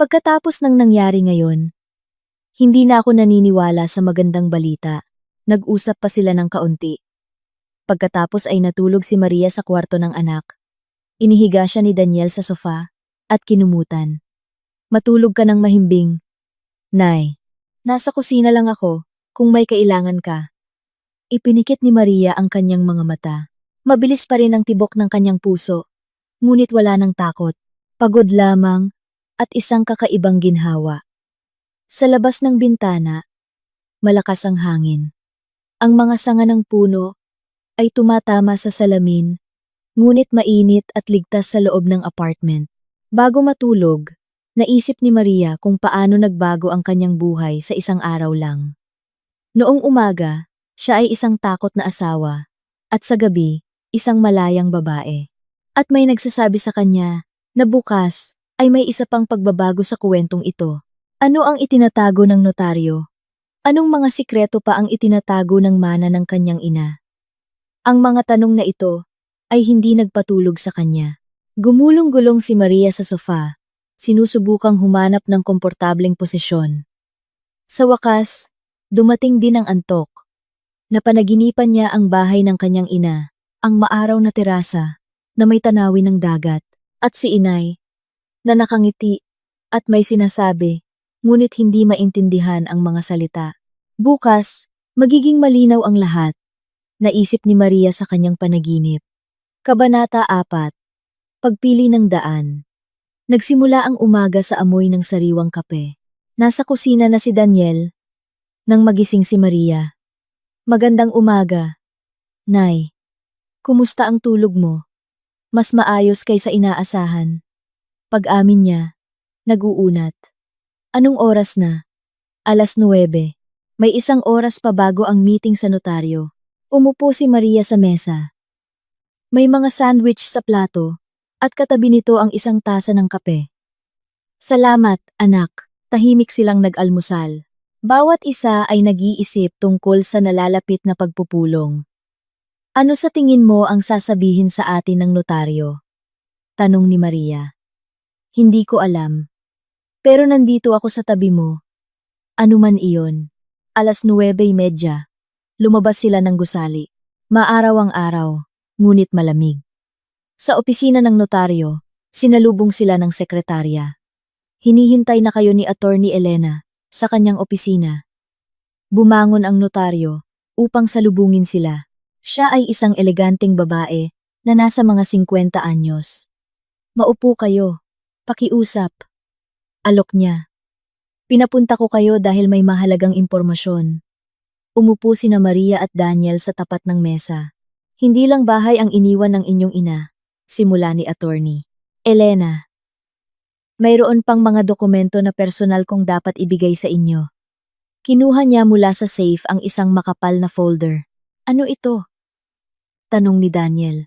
Pagkatapos ng nangyari ngayon, hindi na ako naniniwala sa magandang balita. Nag-usap pa sila ng kaunti. Pagkatapos ay natulog si Maria sa kwarto ng anak. Inihiga siya ni Daniel sa sofa at kinumutan. Matulog ka ng mahimbing. Nay, nasa kusina lang ako kung may kailangan ka. Ipinikit ni Maria ang kanyang mga mata. Mabilis pa rin ang tibok ng kanyang puso. Ngunit wala ng takot, pagod lamang at isang kakaibang ginhawa. Sa labas ng bintana, malakas ang hangin. Ang mga sanga ng puno ay tumatama sa salamin, ngunit mainit at ligtas sa loob ng apartment. Bago matulog, naisip ni Maria kung paano nagbago ang kanyang buhay sa isang araw lang. Noong umaga, siya ay isang takot na asawa, at sa gabi, isang malayang babae. At may nagsasabi sa kanya na bukas ay may isa pang pagbabago sa kwentong ito. Ano ang itinatago ng notaryo? Anong mga sikreto pa ang itinatago ng mana ng kanyang ina? Ang mga tanong na ito ay hindi nagpatulog sa kanya. Gumulong-gulong si Maria sa sofa, sinusubukang humanap ng komportableng posisyon. Sa wakas, dumating din ang antok. Napanaginipan niya ang bahay ng kanyang ina, ang maaraw na terasa na may tanawin ng dagat, at si inay na nakangiti at may sinasabi, ngunit hindi maintindihan ang mga salita. Bukas, magiging malinaw ang lahat, naisip ni Maria sa kanyang panaginip. Kabanata 4. Pagpili ng daan. Nagsimula ang umaga sa amoy ng sariwang kape. Nasa kusina na si Daniel nang magising si Maria. Magandang umaga. Nay, kumusta ang tulog mo? Mas maayos kaysa inaasahan. Pag-amin niya, nag-uunat. Anong oras na? 9:00. May isang oras pa bago ang meeting sa notaryo. Umupo si Maria sa mesa. May mga sandwich sa plato, at katabi nito ang isang tasa ng kape. Salamat, anak. Tahimik silang nag-almusal. Bawat isa ay nag-iisip tungkol sa nalalapit na pagpupulong. Ano sa tingin mo ang sasabihin sa atin ng notaryo? Tanong ni Maria. Hindi ko alam. Pero nandito ako sa tabi mo. Ano man iyon. 9:30. Lumabas sila ng gusali. Maaraw ang araw, ngunit malamig. Sa opisina ng notaryo, sinalubong sila ng sekretarya. Hinihintay na kayo ni Attorney Elena sa kanyang opisina. Bumangon ang notaryo upang salubungin sila. Siya ay isang eleganteng babae na nasa mga 50 anyos. Maupo kayo. Pakiusap. Alok niya. Pinapunta ko kayo dahil may mahalagang impormasyon. Umupo sina Maria at Daniel sa tapat ng mesa. Hindi lang bahay ang iniwan ng inyong ina, simula ni Attorney Elena. Mayroon pang mga dokumento na personal kong dapat ibigay sa inyo. Kinuha niya mula sa safe ang isang makapal na folder. Ano ito? Tanong ni Daniel.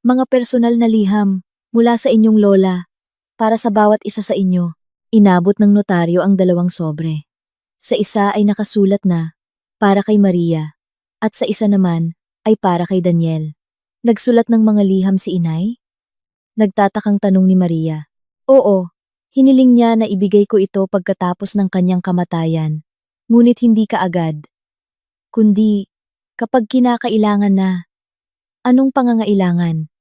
Mga personal na liham mula sa inyong lola para sa bawat isa sa inyo. Inabot ng notaryo ang 2 sobre. Sa isa ay nakasulat na, para kay Maria, at sa isa naman ay para kay Daniel. Nagsulat ng mga liham si inay? Nagtatakang tanong ni Maria. Oo, hiniling niya na ibigay ko ito pagkatapos ng kanyang kamatayan, ngunit hindi kaagad. Kundi, kapag kinakailangan na. Anong pangangailangan?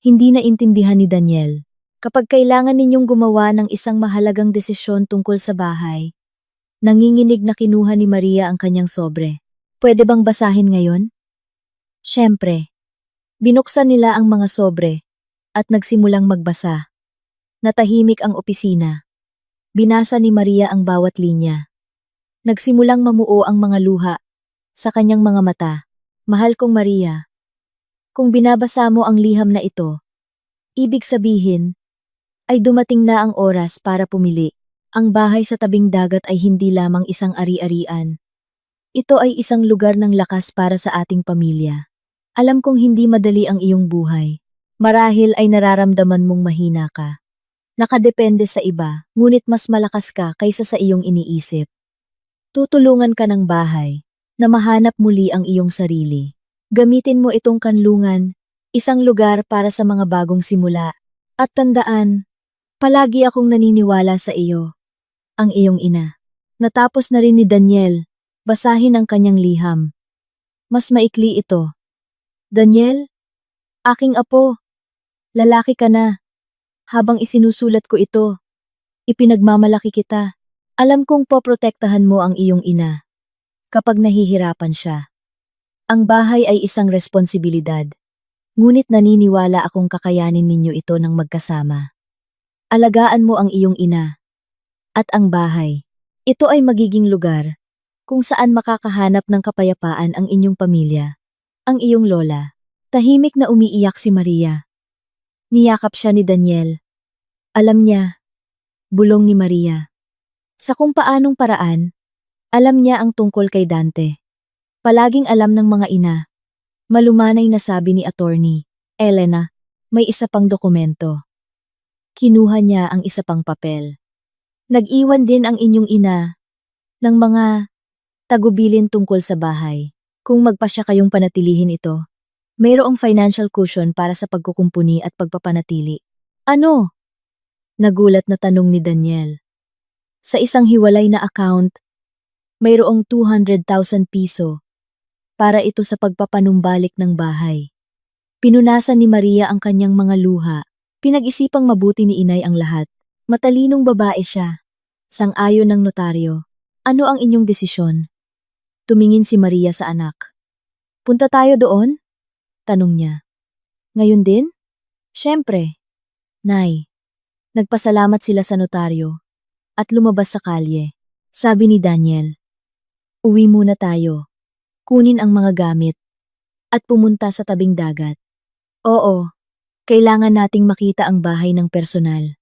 Hindi na intindihan ni Daniel. Kapag kailangan ninyong gumawa ng isang mahalagang desisyon tungkol sa bahay, nanginginig na kinuha ni Maria ang kanyang sobre. Pwede bang basahin ngayon? Siyempre. Binuksan nila ang mga sobre at nagsimulang magbasa. Natahimik ang opisina. Binasa ni Maria ang bawat linya. Nagsimulang mamuo ang mga luha sa kanyang mga mata. Mahal kong Maria, kung binabasa mo ang liham na ito, ibig sabihin, ay dumating na ang oras para pumili. Ang bahay sa tabing dagat ay hindi lamang isang ari-arian. Ito ay isang lugar ng lakas para sa ating pamilya. Alam kong hindi madali ang iyong buhay. Marahil ay nararamdaman mong mahina ka. Nakadepende sa iba, ngunit mas malakas ka kaysa sa iyong iniisip. Tutulungan ka ng bahay na mahanap muli ang iyong sarili. Gamitin mo itong kanlungan, isang lugar para sa mga bagong simula. At tandaan, palagi akong naniniwala sa iyo. Ang iyong ina. Natapos na rin ni Daniel. Basahin ang kanyang liham. Mas maikli ito. Daniel, aking apo, lalaki ka na. Habang isinusulat ko ito, ipinagmamalaki kita. Alam kong poprotektahan mo ang iyong ina. Kapag nahihirapan siya. Ang bahay ay isang responsibilidad. Ngunit naniniwala akong kakayanin ninyo ito ng magkasama. Alagaan mo ang iyong ina. At ang bahay. Ito ay magiging lugar kung saan makakahanap ng kapayapaan ang inyong pamilya. Ang iyong lola. Tahimik na umiiyak si Maria. Niyakap siya ni Daniel. Alam niya. Bulong ni Maria. Sa kung paanong paraan, alam niya ang tungkol kay Dante. Palaging alam ng mga ina. Malumanay na sabi ni Attorney Elena, may isa pang dokumento. Kinuha niya ang isa pang papel. Nag-iwan din ang inyong ina ng mga tagubilin tungkol sa bahay. Kung magpasya kayong panatilihin ito, mayroong financial cushion para sa pagkukumpuni at pagpapanatili. Ano? Nagulat na tanong ni Daniel. Sa isang hiwalay na account, mayroong 200,000 piso para ito sa pagpapanumbalik ng bahay. Pinunasan ni Maria ang kanyang mga luha. Pinag-isipang mabuti ni inay ang lahat. Matalinong babae siya. Sang-ayon ng notaryo. Ano ang inyong desisyon? Tumingin si Maria sa anak. Punta tayo doon? Tanong niya. Ngayon din? Siyempre. Nay. Nagpasalamat sila sa notaryo at lumabas sa kalye. Sabi ni Daniel. Uwi muna tayo. Kunin ang mga gamit at pumunta sa tabing dagat. Oo, kailangan nating makita ang bahay ng personal.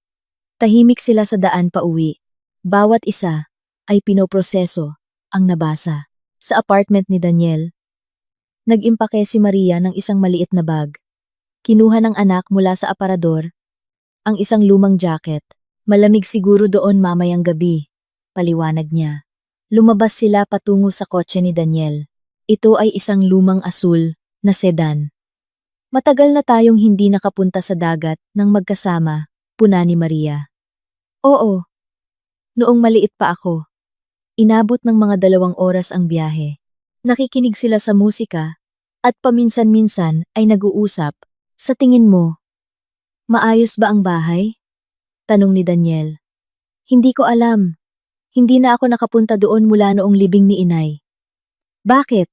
Tahimik sila sa daan pa uwi. Bawat isa ay pinoproseso ang nabasa. Sa apartment ni Daniel, nag-impake si Maria ng isang maliit na bag. Kinuha ng anak mula sa aparador ang isang lumang jacket. Malamig siguro doon mamayang gabi, paliwanag niya. Lumabas sila patungo sa kotse ni Daniel. Ito ay isang lumang asul na sedan. Matagal na tayong hindi nakapunta sa dagat nang magkasama, puna ni Maria. Oo. Noong maliit pa ako. Inabot ng mga 2 oras ang biyahe. Nakikinig sila sa musika at paminsan-minsan ay nag-uusap. Sa tingin mo, maayos ba ang bahay? Tanong ni Daniel. Hindi ko alam. Hindi na ako nakapunta doon mula noong libing ni inay. Bakit?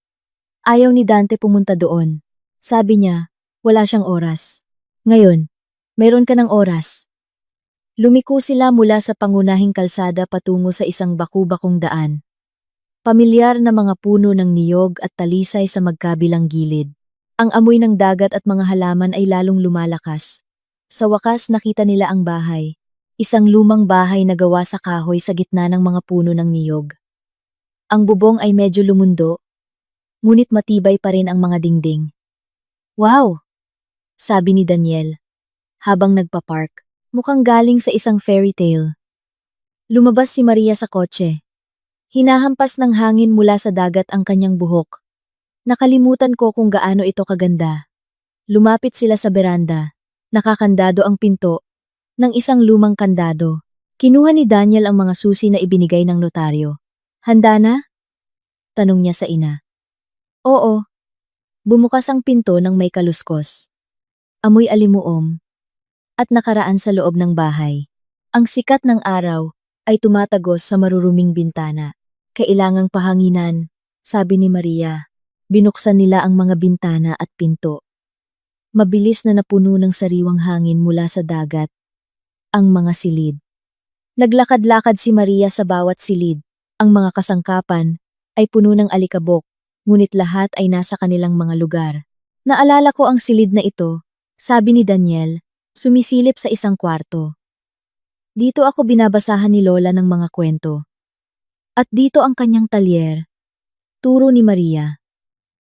Ayaw ni Dante pumunta doon. Sabi niya, wala siyang oras. Ngayon, meron ka ng oras. Lumiko sila mula sa pangunahing kalsada patungo sa isang baku-bakong daan. Pamilyar na mga puno ng niyog at talisay sa magkabilang gilid. Ang amoy ng dagat at mga halaman ay lalong lumalakas. Sa wakas nakita nila ang bahay. Isang lumang bahay na gawa sa kahoy sa gitna ng mga puno ng niyog. Ang bubong ay medyo lumundo, ngunit matibay pa rin ang mga dingding. Wow! Sabi ni Daniel, habang nagpa-park. Mukhang galing sa isang fairy tale. Lumabas si Maria sa kotse. Hinahampas ng hangin mula sa dagat ang kanyang buhok. Nakalimutan ko kung gaano ito kaganda. Lumapit sila sa beranda. Nakakandado ang pinto ng isang lumang kandado. Kinuha ni Daniel ang mga susi na ibinigay ng notaryo. Handa na? Tanong niya sa ina. Oo. Bumukas ang pinto ng may kaluskos. Amoy alimuom. At nakaraan sa loob ng bahay. Ang sikat ng araw ay tumatagos sa maruruming bintana. Kailangang pahanginan, sabi ni Maria. Binuksan nila ang mga bintana at pinto. Mabilis na napuno ng sariwang hangin mula sa dagat ang mga silid. Naglakad-lakad si Maria sa bawat silid. Ang mga kasangkapan ay puno ng alikabok, ngunit lahat ay nasa kanilang mga lugar. Naalala ko ang silid na ito, sabi ni Daniel, sumisilip sa isang kwarto. Dito ako binabasahan ni Lola ng mga kwento. At dito ang kanyang talyer. Turo ni Maria.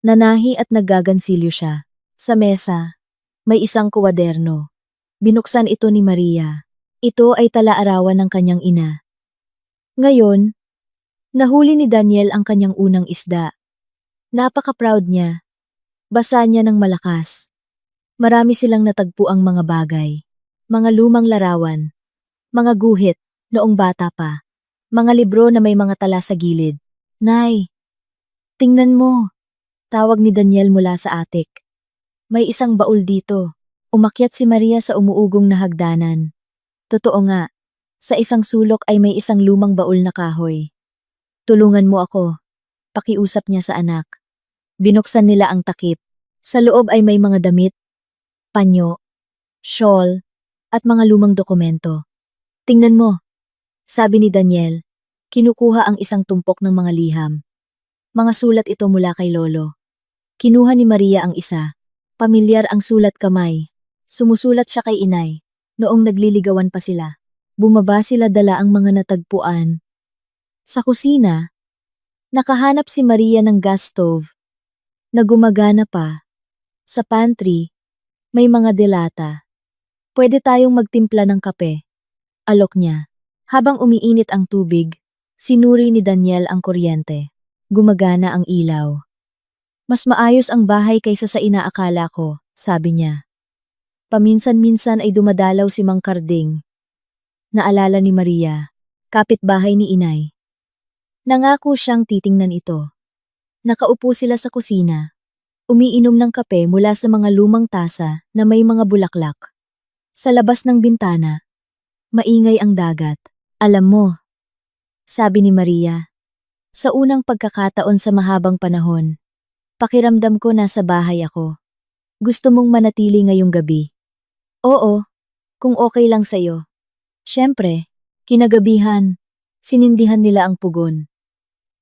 Nanahi at naggagansilyo siya. Sa mesa, may isang kuwaderno. Binuksan ito ni Maria. Ito ay tala-arawan ng kanyang ina. Ngayon, nahuli ni Daniel ang kanyang unang isda. Napaka-proud niya. Basa niya ng malakas. Marami silang natagpuang mga bagay. Mga lumang larawan. Mga guhit, noong bata pa. Mga libro na may mga tala sa gilid. Nay, tingnan mo. Tawag ni Daniel mula sa atik. May isang baul dito. Umakyat si Maria sa umuugong na hagdanan. Totoo nga, sa isang sulok ay may isang lumang baul na kahoy. Tulungan mo ako. Pakiusap niya sa anak. Binuksan nila ang takip. Sa loob ay may mga damit, panyo, shawl, at mga lumang dokumento. Tingnan mo, sabi ni Daniel. Kinukuha ang isang tumpok ng mga liham. Mga sulat ito mula kay Lolo. Kinuha ni Maria ang isa. Pamilyar ang sulat kamay. Sumusulat siya kay inay. Noong nagliligawan pa sila. Bumaba sila dala ang mga natagpuan. Sa kusina, nakahanap si Maria ng gas stove na gumagana pa. Sa pantry, may mga delata. Pwede tayong magtimpla ng kape. Alok niya. Habang umiinit ang tubig, sinuri ni Daniel ang kuryente. Gumagana ang ilaw. Mas maayos ang bahay kaysa sa inaakala ko, sabi niya. Paminsan-minsan ay dumadalaw si Mang Karding. Naalala ni Maria, kapitbahay ni inay. Nangako siyang titingnan ito. Nakaupo sila sa kusina. Umiinom ng kape mula sa mga lumang tasa na may mga bulaklak. Sa labas ng bintana, maingay ang dagat. Alam mo, sabi ni Maria, sa unang pagkakataon sa mahabang panahon, pakiramdam ko nasa bahay ako. Gusto mong manatili ngayong gabi? Oo, kung okay lang sa'yo. Siyempre, kinagabihan, sinindihan nila ang pugon.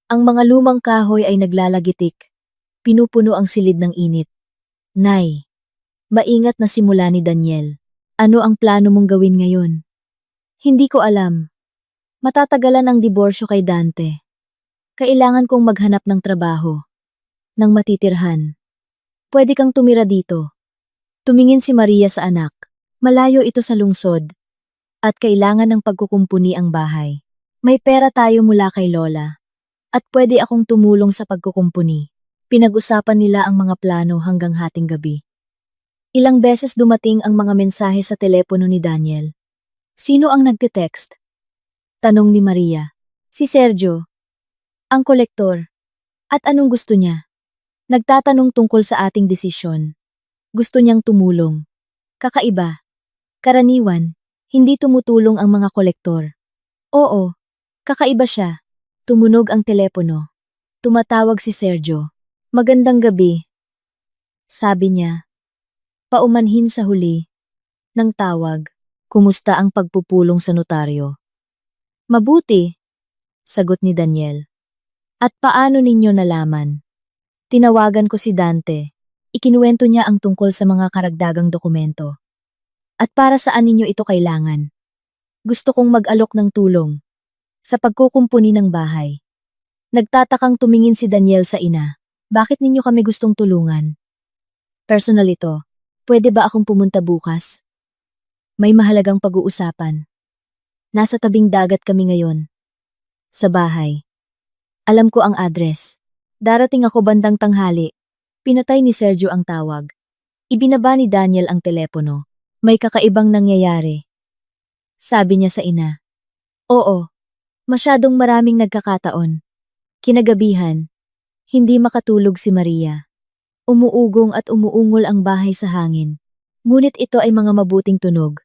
Ang mga lumang kahoy ay naglalagitik. Pinupuno ang silid ng init. Nay, maingat na simula ni Daniel. Ano ang plano mong gawin ngayon? Hindi ko alam. Matatagalan ang diborsyo kay Dante. Kailangan kong maghanap ng trabaho. Ng matitirhan. Pwede kang tumira dito. Tumingin si Maria sa anak. Malayo ito sa lungsod. At kailangan ng pagkukumpuni ang bahay. May pera tayo mula kay Lola. At pwede akong tumulong sa pagkukumpuni. Pinag-usapan nila ang mga plano hanggang hating gabi. Ilang beses dumating ang mga mensahe sa telepono ni Daniel. Sino ang nagte-text? Tanong ni Maria. Si Sergio. Ang kolektor. At anong gusto niya? Nagtatanong tungkol sa ating desisyon. Gusto niyang tumulong. Kakaiba. Karaniwan, hindi tumutulong ang mga kolektor. Oo, kakaiba siya. Tumunog ang telepono. Tumatawag si Sergio. Magandang gabi. Sabi niya. Paumanhin sa huli. Nang tawag, kumusta ang pagpupulong sa notaryo? Mabuti, sagot ni Daniel. At paano ninyo nalaman? Tinawagan ko si Dante. Ikinuwento niya ang tungkol sa mga karagdagang dokumento. At para saan ninyo ito kailangan? Gusto kong mag-alok ng tulong. Sa pagkukumpuni ng bahay. Nagtatakang tumingin si Daniel sa ina. Bakit ninyo kami gustong tulungan? Personal ito. Pwede ba akong pumunta bukas? May mahalagang pag-uusapan. Nasa tabing dagat kami ngayon. Sa bahay. Alam ko ang address. Darating ako bandang tanghali. Pinatay ni Sergio ang tawag. Ibinaba ni Daniel ang telepono. May kakaibang nangyayari. Sabi niya sa ina. Oo, masyadong maraming nagkakataon. Kinagabihan, hindi makatulog si Maria. Umuugong at umuungol ang bahay sa hangin. Ngunit ito ay mga mabuting tunog.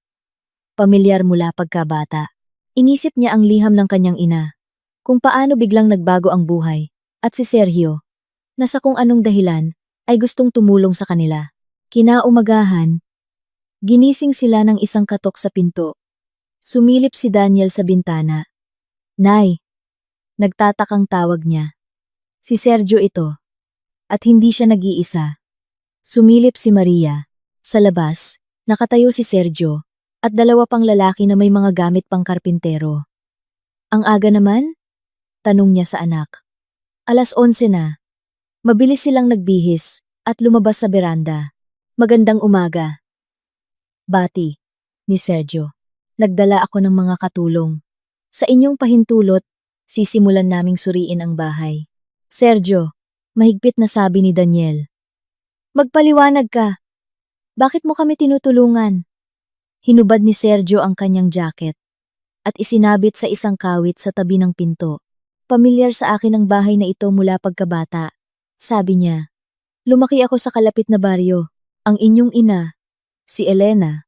Pamilyar mula pagkabata. Inisip niya ang liham ng kanyang ina. Kung paano biglang nagbago ang buhay. At si Sergio, na sa kung anong dahilan, ay gustong tumulong sa kanila. Kinaumagahan, ginising sila ng isang katok sa pinto. Sumilip si Daniel sa bintana. Nay, nagtatakang tawag niya. Si Sergio ito. At hindi siya nag-iisa. Sumilip si Maria. Sa labas, nakatayo si Sergio at dalawa pang lalaki na may mga gamit pang karpintero. Ang aga naman? Tanong niya sa anak. 11:00 na. Mabilis silang nagbihis at lumabas sa beranda. Magandang umaga. Bati ni Sergio. Nagdala ako ng mga katulong. Sa inyong pahintulot, sisimulan naming suriin ang bahay. Sergio, mahigpit na sabi ni Daniel. Magpaliwanag ka. Bakit mo kami tinutulungan? Hinubad ni Sergio ang kanyang jacket at isinabit sa isang kawit sa tabi ng pinto. Pamilyar sa akin ang bahay na ito mula pagkabata. Sabi niya, lumaki ako sa kalapit na baryo. Ang inyong ina, si Elena,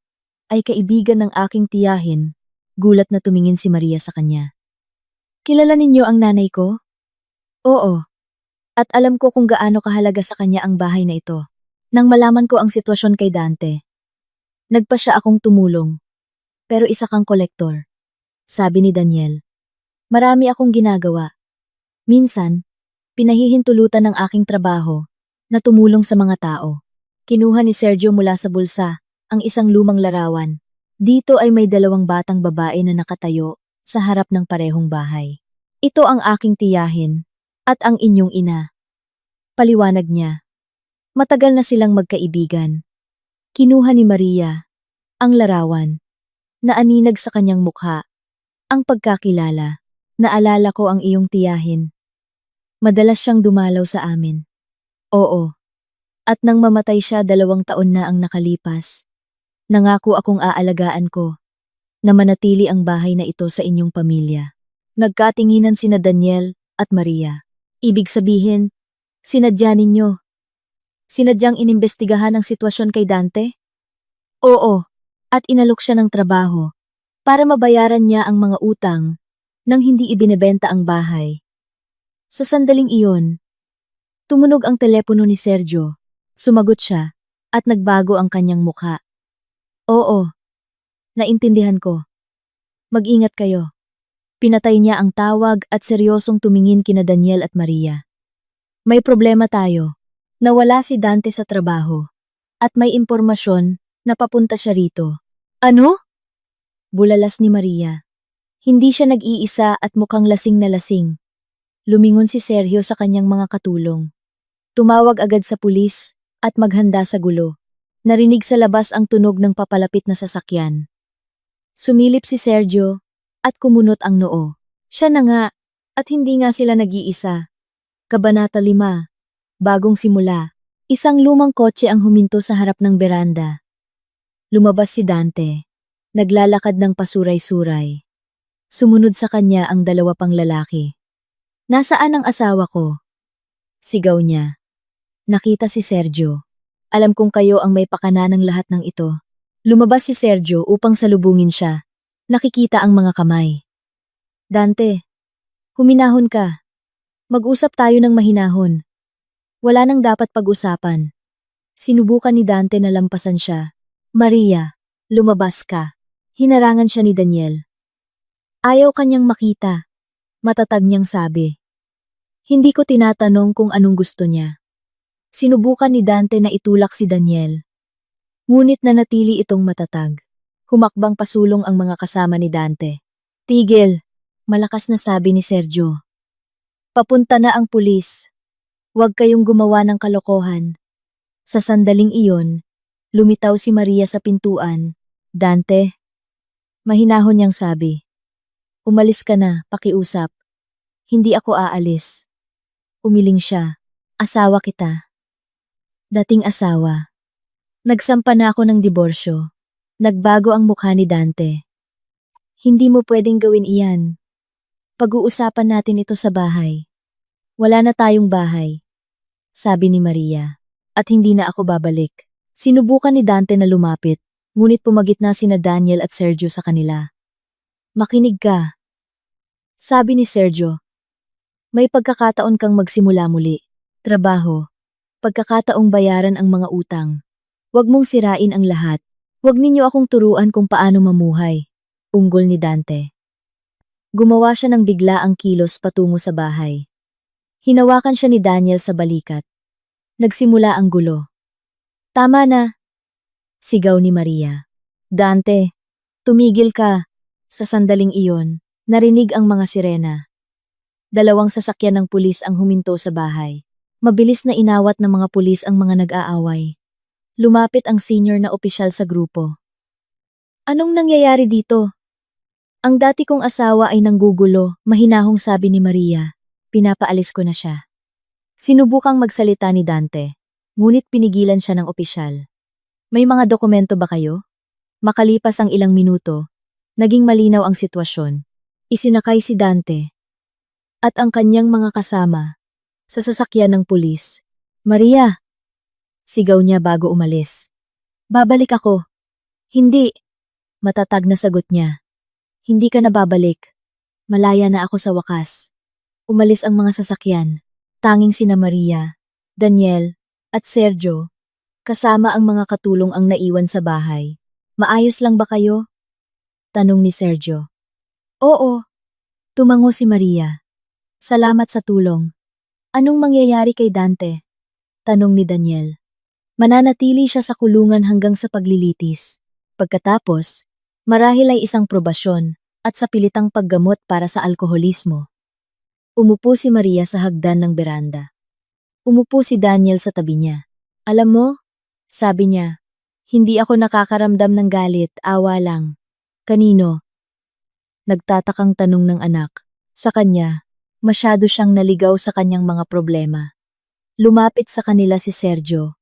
ay kaibigan ng aking tiyahin. Gulat na tumingin si Maria sa kanya. Kilala ninyo ang nanay ko? Oo. At alam ko kung gaano kahalaga sa kanya ang bahay na ito. Nang malaman ko ang sitwasyon kay Dante, nagpa siya akong tumulong. Pero isa kang kolektor. Sabi ni Daniel. Marami akong ginagawa. Minsan, pinahihintulutan ng aking trabaho na tumulong sa mga tao. Kinuha ni Sergio mula sa bulsa ang isang lumang larawan. Dito ay may 2 batang babae na nakatayo sa harap ng parehong bahay. Ito ang aking tiyahin at ang inyong ina. Paliwanag niya. Matagal na silang magkaibigan. Kinuha ni Maria ang larawan. Naaninag sa kanyang mukha. Ang pagkakilala. Naalala ko ang iyong tiyahin. Madalas siyang dumalaw sa amin. Oo. At nang mamatay siya 2 taon na ang nakalipas. Nangako akong aalagaan ko na manatili ang bahay na ito sa inyong pamilya. Nagkatinginan sina Daniel at Maria. Ibig sabihin, sinadya ninyo. Sinadyang inimbestigahan ang sitwasyon kay Dante? Oo, at inalok siya ng trabaho para mabayaran niya ang mga utang nang hindi ibinebenta ang bahay. Sa sandaling iyon, tumunog ang telepono ni Sergio. Sumagot siya at nagbago ang kanyang mukha. Oo, naintindihan ko. Mag-ingat kayo. Pinatay niya ang tawag at seryosong tumingin kina Daniel at Maria. May problema tayo. Nawala si Dante sa trabaho at may impormasyon na papunta siya rito. Ano? Bulalas ni Maria. Hindi siya nag-iisa at mukhang lasing na lasing. Lumingon si Sergio sa kanyang mga katulong. Tumawag agad sa pulis at maghanda sa gulo. Narinig sa labas ang tunog ng papalapit na sasakyan. Sumilip si Sergio at kumunot ang noo. Siya na nga at hindi nga sila nag-iisa. Kabanata 5. Bagong simula. Isang lumang kotse ang huminto sa harap ng beranda. Lumabas si Dante. Naglalakad ng pasuray-suray. Sumunod sa kanya ang 2 pang lalaki. Nasaan ang asawa ko? Sigaw niya. Nakita si Sergio. Alam kong kayo ang may pakana ng lahat ng ito. Lumabas si Sergio upang salubungin siya. Nakikita ang mga kamay. Dante, huminahon ka. Mag-usap tayo ng mahinahon. Wala nang dapat pag-usapan. Sinubukan ni Dante na lampasan siya. Maria, lumabas ka. Hinarangan siya ni Daniel. Ayaw kanyang makita. Matatag niyang sabi. Hindi ko tinatanong kung anong gusto niya. Sinubukan ni Dante na itulak si Daniel. Ngunit nanatili itong matatag. Humakbang pasulong ang mga kasama ni Dante. Tigil, malakas na sabi ni Sergio. Papunta na ang pulis. Huwag kayong gumawa ng kalokohan. Sa sandaling iyon, lumitaw si Maria sa pintuan. Dante, mahinahon niyang sabi. Umalis ka na, pakiusap. Hindi ako aalis. Umiling siya. Asawa kita. Dating asawa. Nagsampa na ako ng diborsyo. Nagbago ang mukha ni Dante. Hindi mo pwedeng gawin iyan. Pag-uusapan natin ito sa bahay. Wala na tayong bahay. Sabi ni Maria. At hindi na ako babalik. Sinubukan ni Dante na lumapit, ngunit pumagitna sina Daniel at Sergio sa kanila. Makinig ka. Sabi ni Sergio. May pagkakataon kang magsimula muli. Trabaho. Pagkakataong bayaran ang mga utang. Huwag mong sirain ang lahat. Huwag ninyo akong turuan kung paano mamuhay. Unggol ni Dante. Gumawa siya ng biglaang kilos patungo sa bahay. Hinawakan siya ni Daniel sa balikat. Nagsimula ang gulo. Tama na, sigaw ni Maria. Dante, tumigil ka. Sa sandaling iyon, narinig ang mga sirena. Dalawang sasakyan ng pulis ang huminto sa bahay. Mabilis na inawat ng mga pulis ang mga nag-aaway. Lumapit ang senior na opisyal sa grupo. Anong nangyayari dito? Ang dati kong asawa ay nanggugulo, mahinahong sabi ni Maria. Pinapaalis ko na siya. Sinubukang magsalita ni Dante, ngunit pinigilan siya ng opisyal. May mga dokumento ba kayo? Makalipas ang ilang minuto, naging malinaw ang sitwasyon. Isinakay si Dante at ang kanyang mga kasama sa sasakyan ng pulis. Maria! Sigaw niya bago umalis. Babalik ako. Hindi. Matatag na sagot niya. Hindi ka na babalik. Malaya na ako sa wakas. Umalis ang mga sasakyan. Tanging sina Maria, Daniel, at Sergio. Kasama ang mga katulong ang naiwan sa bahay. Maayos lang ba kayo? Tanong ni Sergio. Oo. Tumango si Maria. Salamat sa tulong. Anong mangyayari kay Dante? Tanong ni Daniel. Mananatili siya sa kulungan hanggang sa paglilitis. Pagkatapos, marahil ay isang probasyon at sa pilitang paggamot para sa alkoholismo. Umupo si Maria sa hagdan ng beranda. Umupo si Daniel sa tabi niya. Alam mo, sabi niya, hindi ako nakakaramdam ng galit, awa lang. Kanino? Nagtatakang tanong ng anak. Sa kanya, masyado siyang naligaw sa kanyang mga problema. Lumapit sa kanila si Sergio.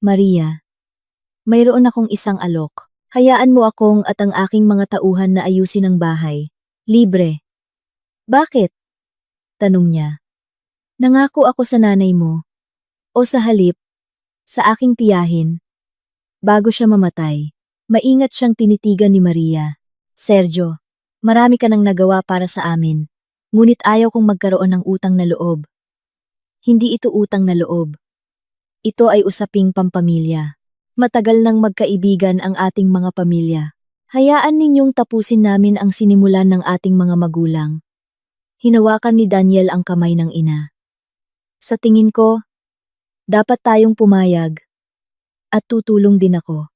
Maria, mayroon akong isang alok. Hayaan mo akong at ang aking mga tauhan na ayusin ang bahay. Libre. Bakit? Tanong niya. Nangako ako sa nanay mo. O sa halip, sa aking tiyahin. Bago siya mamatay, maingat siyang tinitigan ni Maria. Sergio, marami ka nang nagawa para sa amin. Ngunit ayaw kong magkaroon ng utang na loob. Hindi ito utang na loob. Ito ay usaping pampamilya. Matagal nang magkaibigan ang ating mga pamilya. Hayaan ninyong tapusin namin ang sinimulan ng ating mga magulang. Hinawakan ni Daniel ang kamay ng ina. Sa tingin ko, dapat tayong pumayag. At tutulong din ako.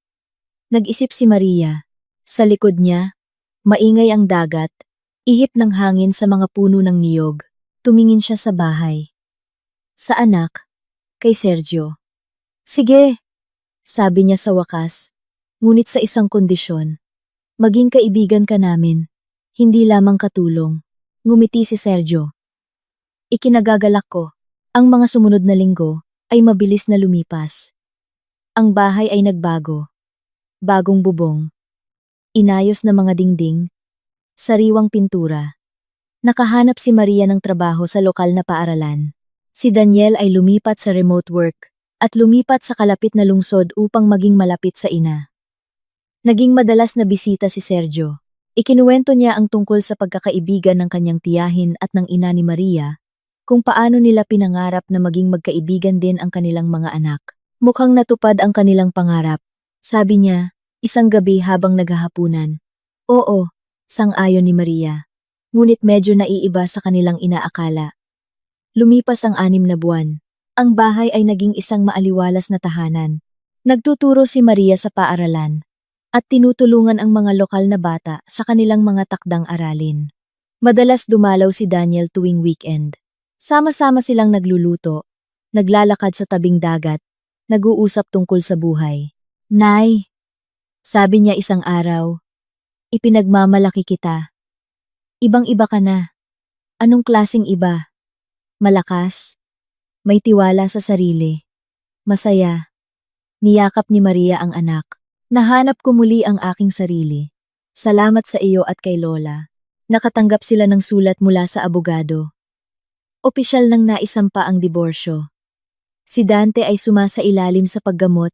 Nag-isip si Maria. Sa likod niya, maingay ang dagat, ihip ng hangin sa mga puno ng niyog. Tumingin siya sa bahay. Sa anak, kay Sergio. Sige, sabi niya sa wakas, ngunit sa isang kondisyon. Maging kaibigan ka namin, hindi lamang katulong. Ngumiti si Sergio. Ikinagagalak ko, ang mga sumunod na linggo ay mabilis na lumipas. Ang bahay ay nagbago. Bagong bubong. Inayos na mga dingding. Sariwang pintura. Nakahanap si Maria ng trabaho sa lokal na paaralan. Si Daniel ay lumipat sa remote work at lumipat sa kalapit na lungsod upang maging malapit sa ina. Naging madalas na bisita si Sergio. Ikinuwento niya ang tungkol sa pagkakaibigan ng kanyang tiyahin at ng ina ni Maria, kung paano nila pinangarap na maging magkaibigan din ang kanilang mga anak. Mukhang natupad ang kanilang pangarap. Sabi niya, isang gabi habang naghahapunan. Oo, sang-ayon ni Maria. Ngunit medyo naiiba sa kanilang inaakala. Lumipas ang 6 na buwan. Ang bahay ay naging isang maaliwalas na tahanan. Nagtuturo si Maria sa paaralan at tinutulungan ang mga lokal na bata sa kanilang mga takdang aralin. Madalas dumalaw si Daniel tuwing weekend. Sama-sama silang nagluluto, naglalakad sa tabing dagat, nag-uusap tungkol sa buhay. Nay, sabi niya isang araw, ipinagmamalaki kita. Ibang-iba ka na. Anong klaseng iba? Malakas, may tiwala sa sarili, masaya. Niyakap ni Maria ang anak. Nahanap ko muli ang aking sarili. Salamat sa iyo at kay Lola. Nakatanggap sila ng sulat mula sa abogado. Opisyal nang naisampa ang diborsyo. Si Dante ay sumasailalim sa paggamot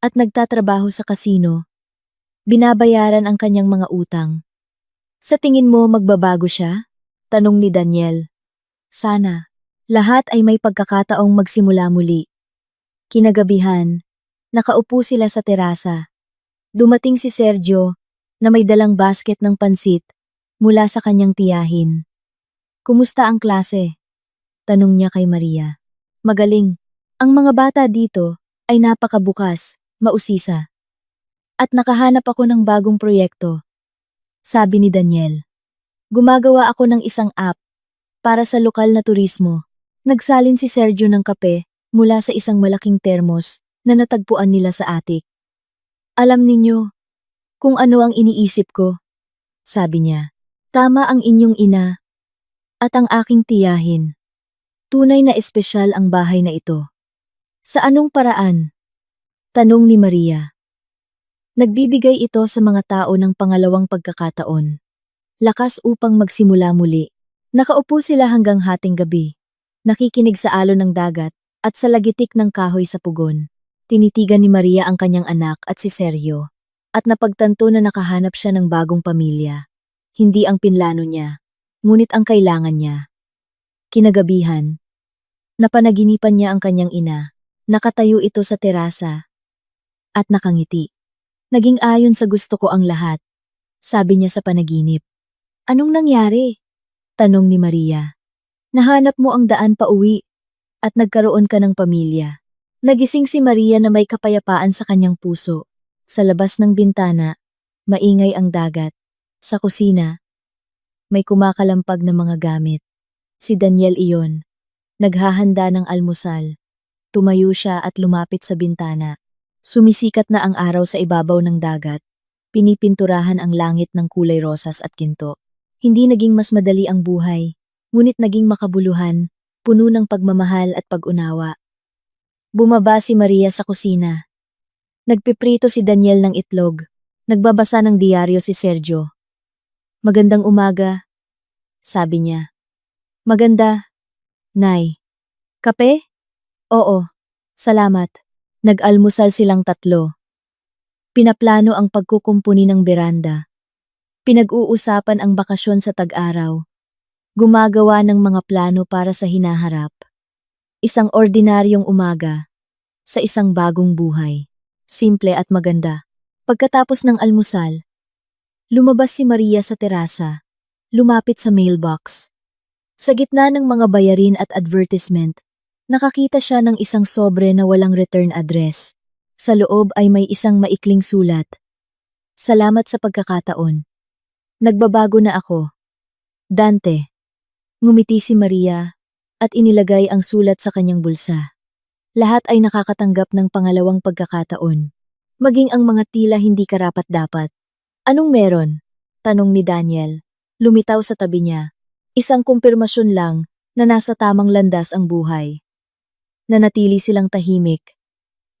at nagtatrabaho sa kasino. Binabayaran ang kanyang mga utang. Sa tingin mo magbabago siya? Tanong ni Daniel. Sana. Lahat ay may pagkakataong magsimula muli. Kinagabihan, nakaupo sila sa terasa. Dumating si Sergio na may dalang basket ng pansit mula sa kanyang tiyahin. Kumusta ang klase? Tanong niya kay Maria. Magaling, Ang mga bata dito ay napakabukas, mausisa. At nakahanap ako ng bagong proyekto, sabi ni Daniel. Gumagawa ako ng isang app para sa lokal na turismo. Nagsalin si Sergio ng kape mula sa isang malaking termos na natagpuan nila sa atik. Alam ninyo kung ano ang iniisip ko, sabi niya. Tama ang inyong ina at ang aking tiyahin. Tunay na espesyal ang bahay na ito. Sa anong paraan? Tanong ni Maria. Nagbibigay ito sa mga tao ng pangalawang pagkakataon. Lakas upang magsimula muli. Nakaupo sila hanggang hating gabi. Nakikinig sa alon ng dagat at sa lagitik ng kahoy sa pugon. Tinitigan ni Maria ang kanyang anak at si Sergio. At napagtanto na nakahanap siya ng bagong pamilya. Hindi ang pinlano niya, ngunit ang kailangan niya. Kinagabihan, napanaginipan niya ang kanyang ina. Nakatayo ito sa terasa at nakangiti. Naging ayon sa gusto ko ang lahat, sabi niya sa panaginip. Anong nangyari? Tanong ni Maria. Nahanap mo ang daan pa uwi at nagkaroon ka ng pamilya. Nagising si Maria na may kapayapaan sa kanyang puso. Sa labas ng bintana, maingay ang dagat. Sa kusina, may kumakalampag na mga gamit. Si Daniel iyon. Naghahanda ng almusal. Tumayo siya at lumapit sa bintana. Sumisikat na ang araw sa ibabaw ng dagat. Pinipinturahan ang langit ng kulay rosas at ginto. Hindi naging mas madali ang buhay, ngunit naging makabuluhan, puno ng pagmamahal at pag-unawa. Bumaba si Maria sa kusina. Nagpiprito si Daniel ng itlog. Nagbabasa ng diaryo si Sergio. Magandang umaga, sabi niya. Maganda, Nay. Kape? Oo, salamat. Nag-almusal silang tatlo. Pinaplano ang pagkukumpuni ng beranda. Pinag-uusapan ang bakasyon sa tag-araw. Gumagawa ng mga plano para sa hinaharap. Isang ordinaryong umaga sa isang bagong buhay. Simple at maganda. Pagkatapos ng almusal, lumabas si Maria sa terasa. Lumapit sa mailbox. Sa gitna ng mga bayarin at advertisement, nakakita siya ng isang sobre na walang return address. Sa loob ay may isang maikling sulat. Salamat sa pagkakataon. Nagbabago na ako. Dante. Ngumiti si Maria at inilagay ang sulat sa kanyang bulsa. Lahat ay nakakatanggap ng pangalawang pagkakataon. Maging ang mga tila hindi karapat-dapat. Anong meron? Tanong ni Daniel. Lumitaw sa tabi niya. Isang kumpirmasyon lang na nasa tamang landas ang buhay. Nanatili silang tahimik.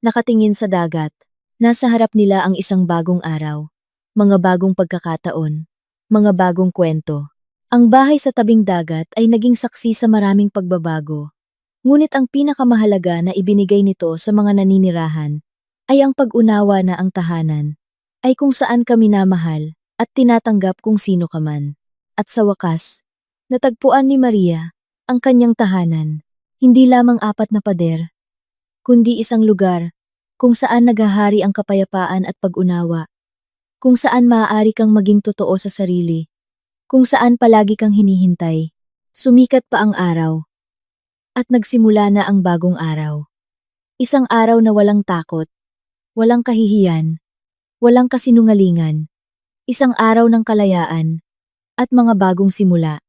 Nakatingin sa dagat. Nasa harap nila ang isang bagong araw. Mga bagong pagkakataon. Mga bagong kwento. Ang bahay sa tabing dagat ay naging saksi sa maraming pagbabago. Ngunit ang pinakamahalaga na ibinigay nito sa mga naninirahan ay ang pag-unawa na ang tahanan ay kung saan ka minamahal at tinatanggap kung sino ka man. At sa wakas, natagpuan ni Maria ang kanyang tahanan. Hindi lamang 4 na pader, kundi isang lugar kung saan naghahari ang kapayapaan at pag-unawa, kung saan maaari kang maging totoo sa sarili, kung saan palagi kang hinihintay. Sumikat pa ang araw, at nagsimula na ang bagong araw. Isang araw na walang takot, walang kahihiyan, walang kasinungalingan, isang araw ng kalayaan, at mga bagong simula.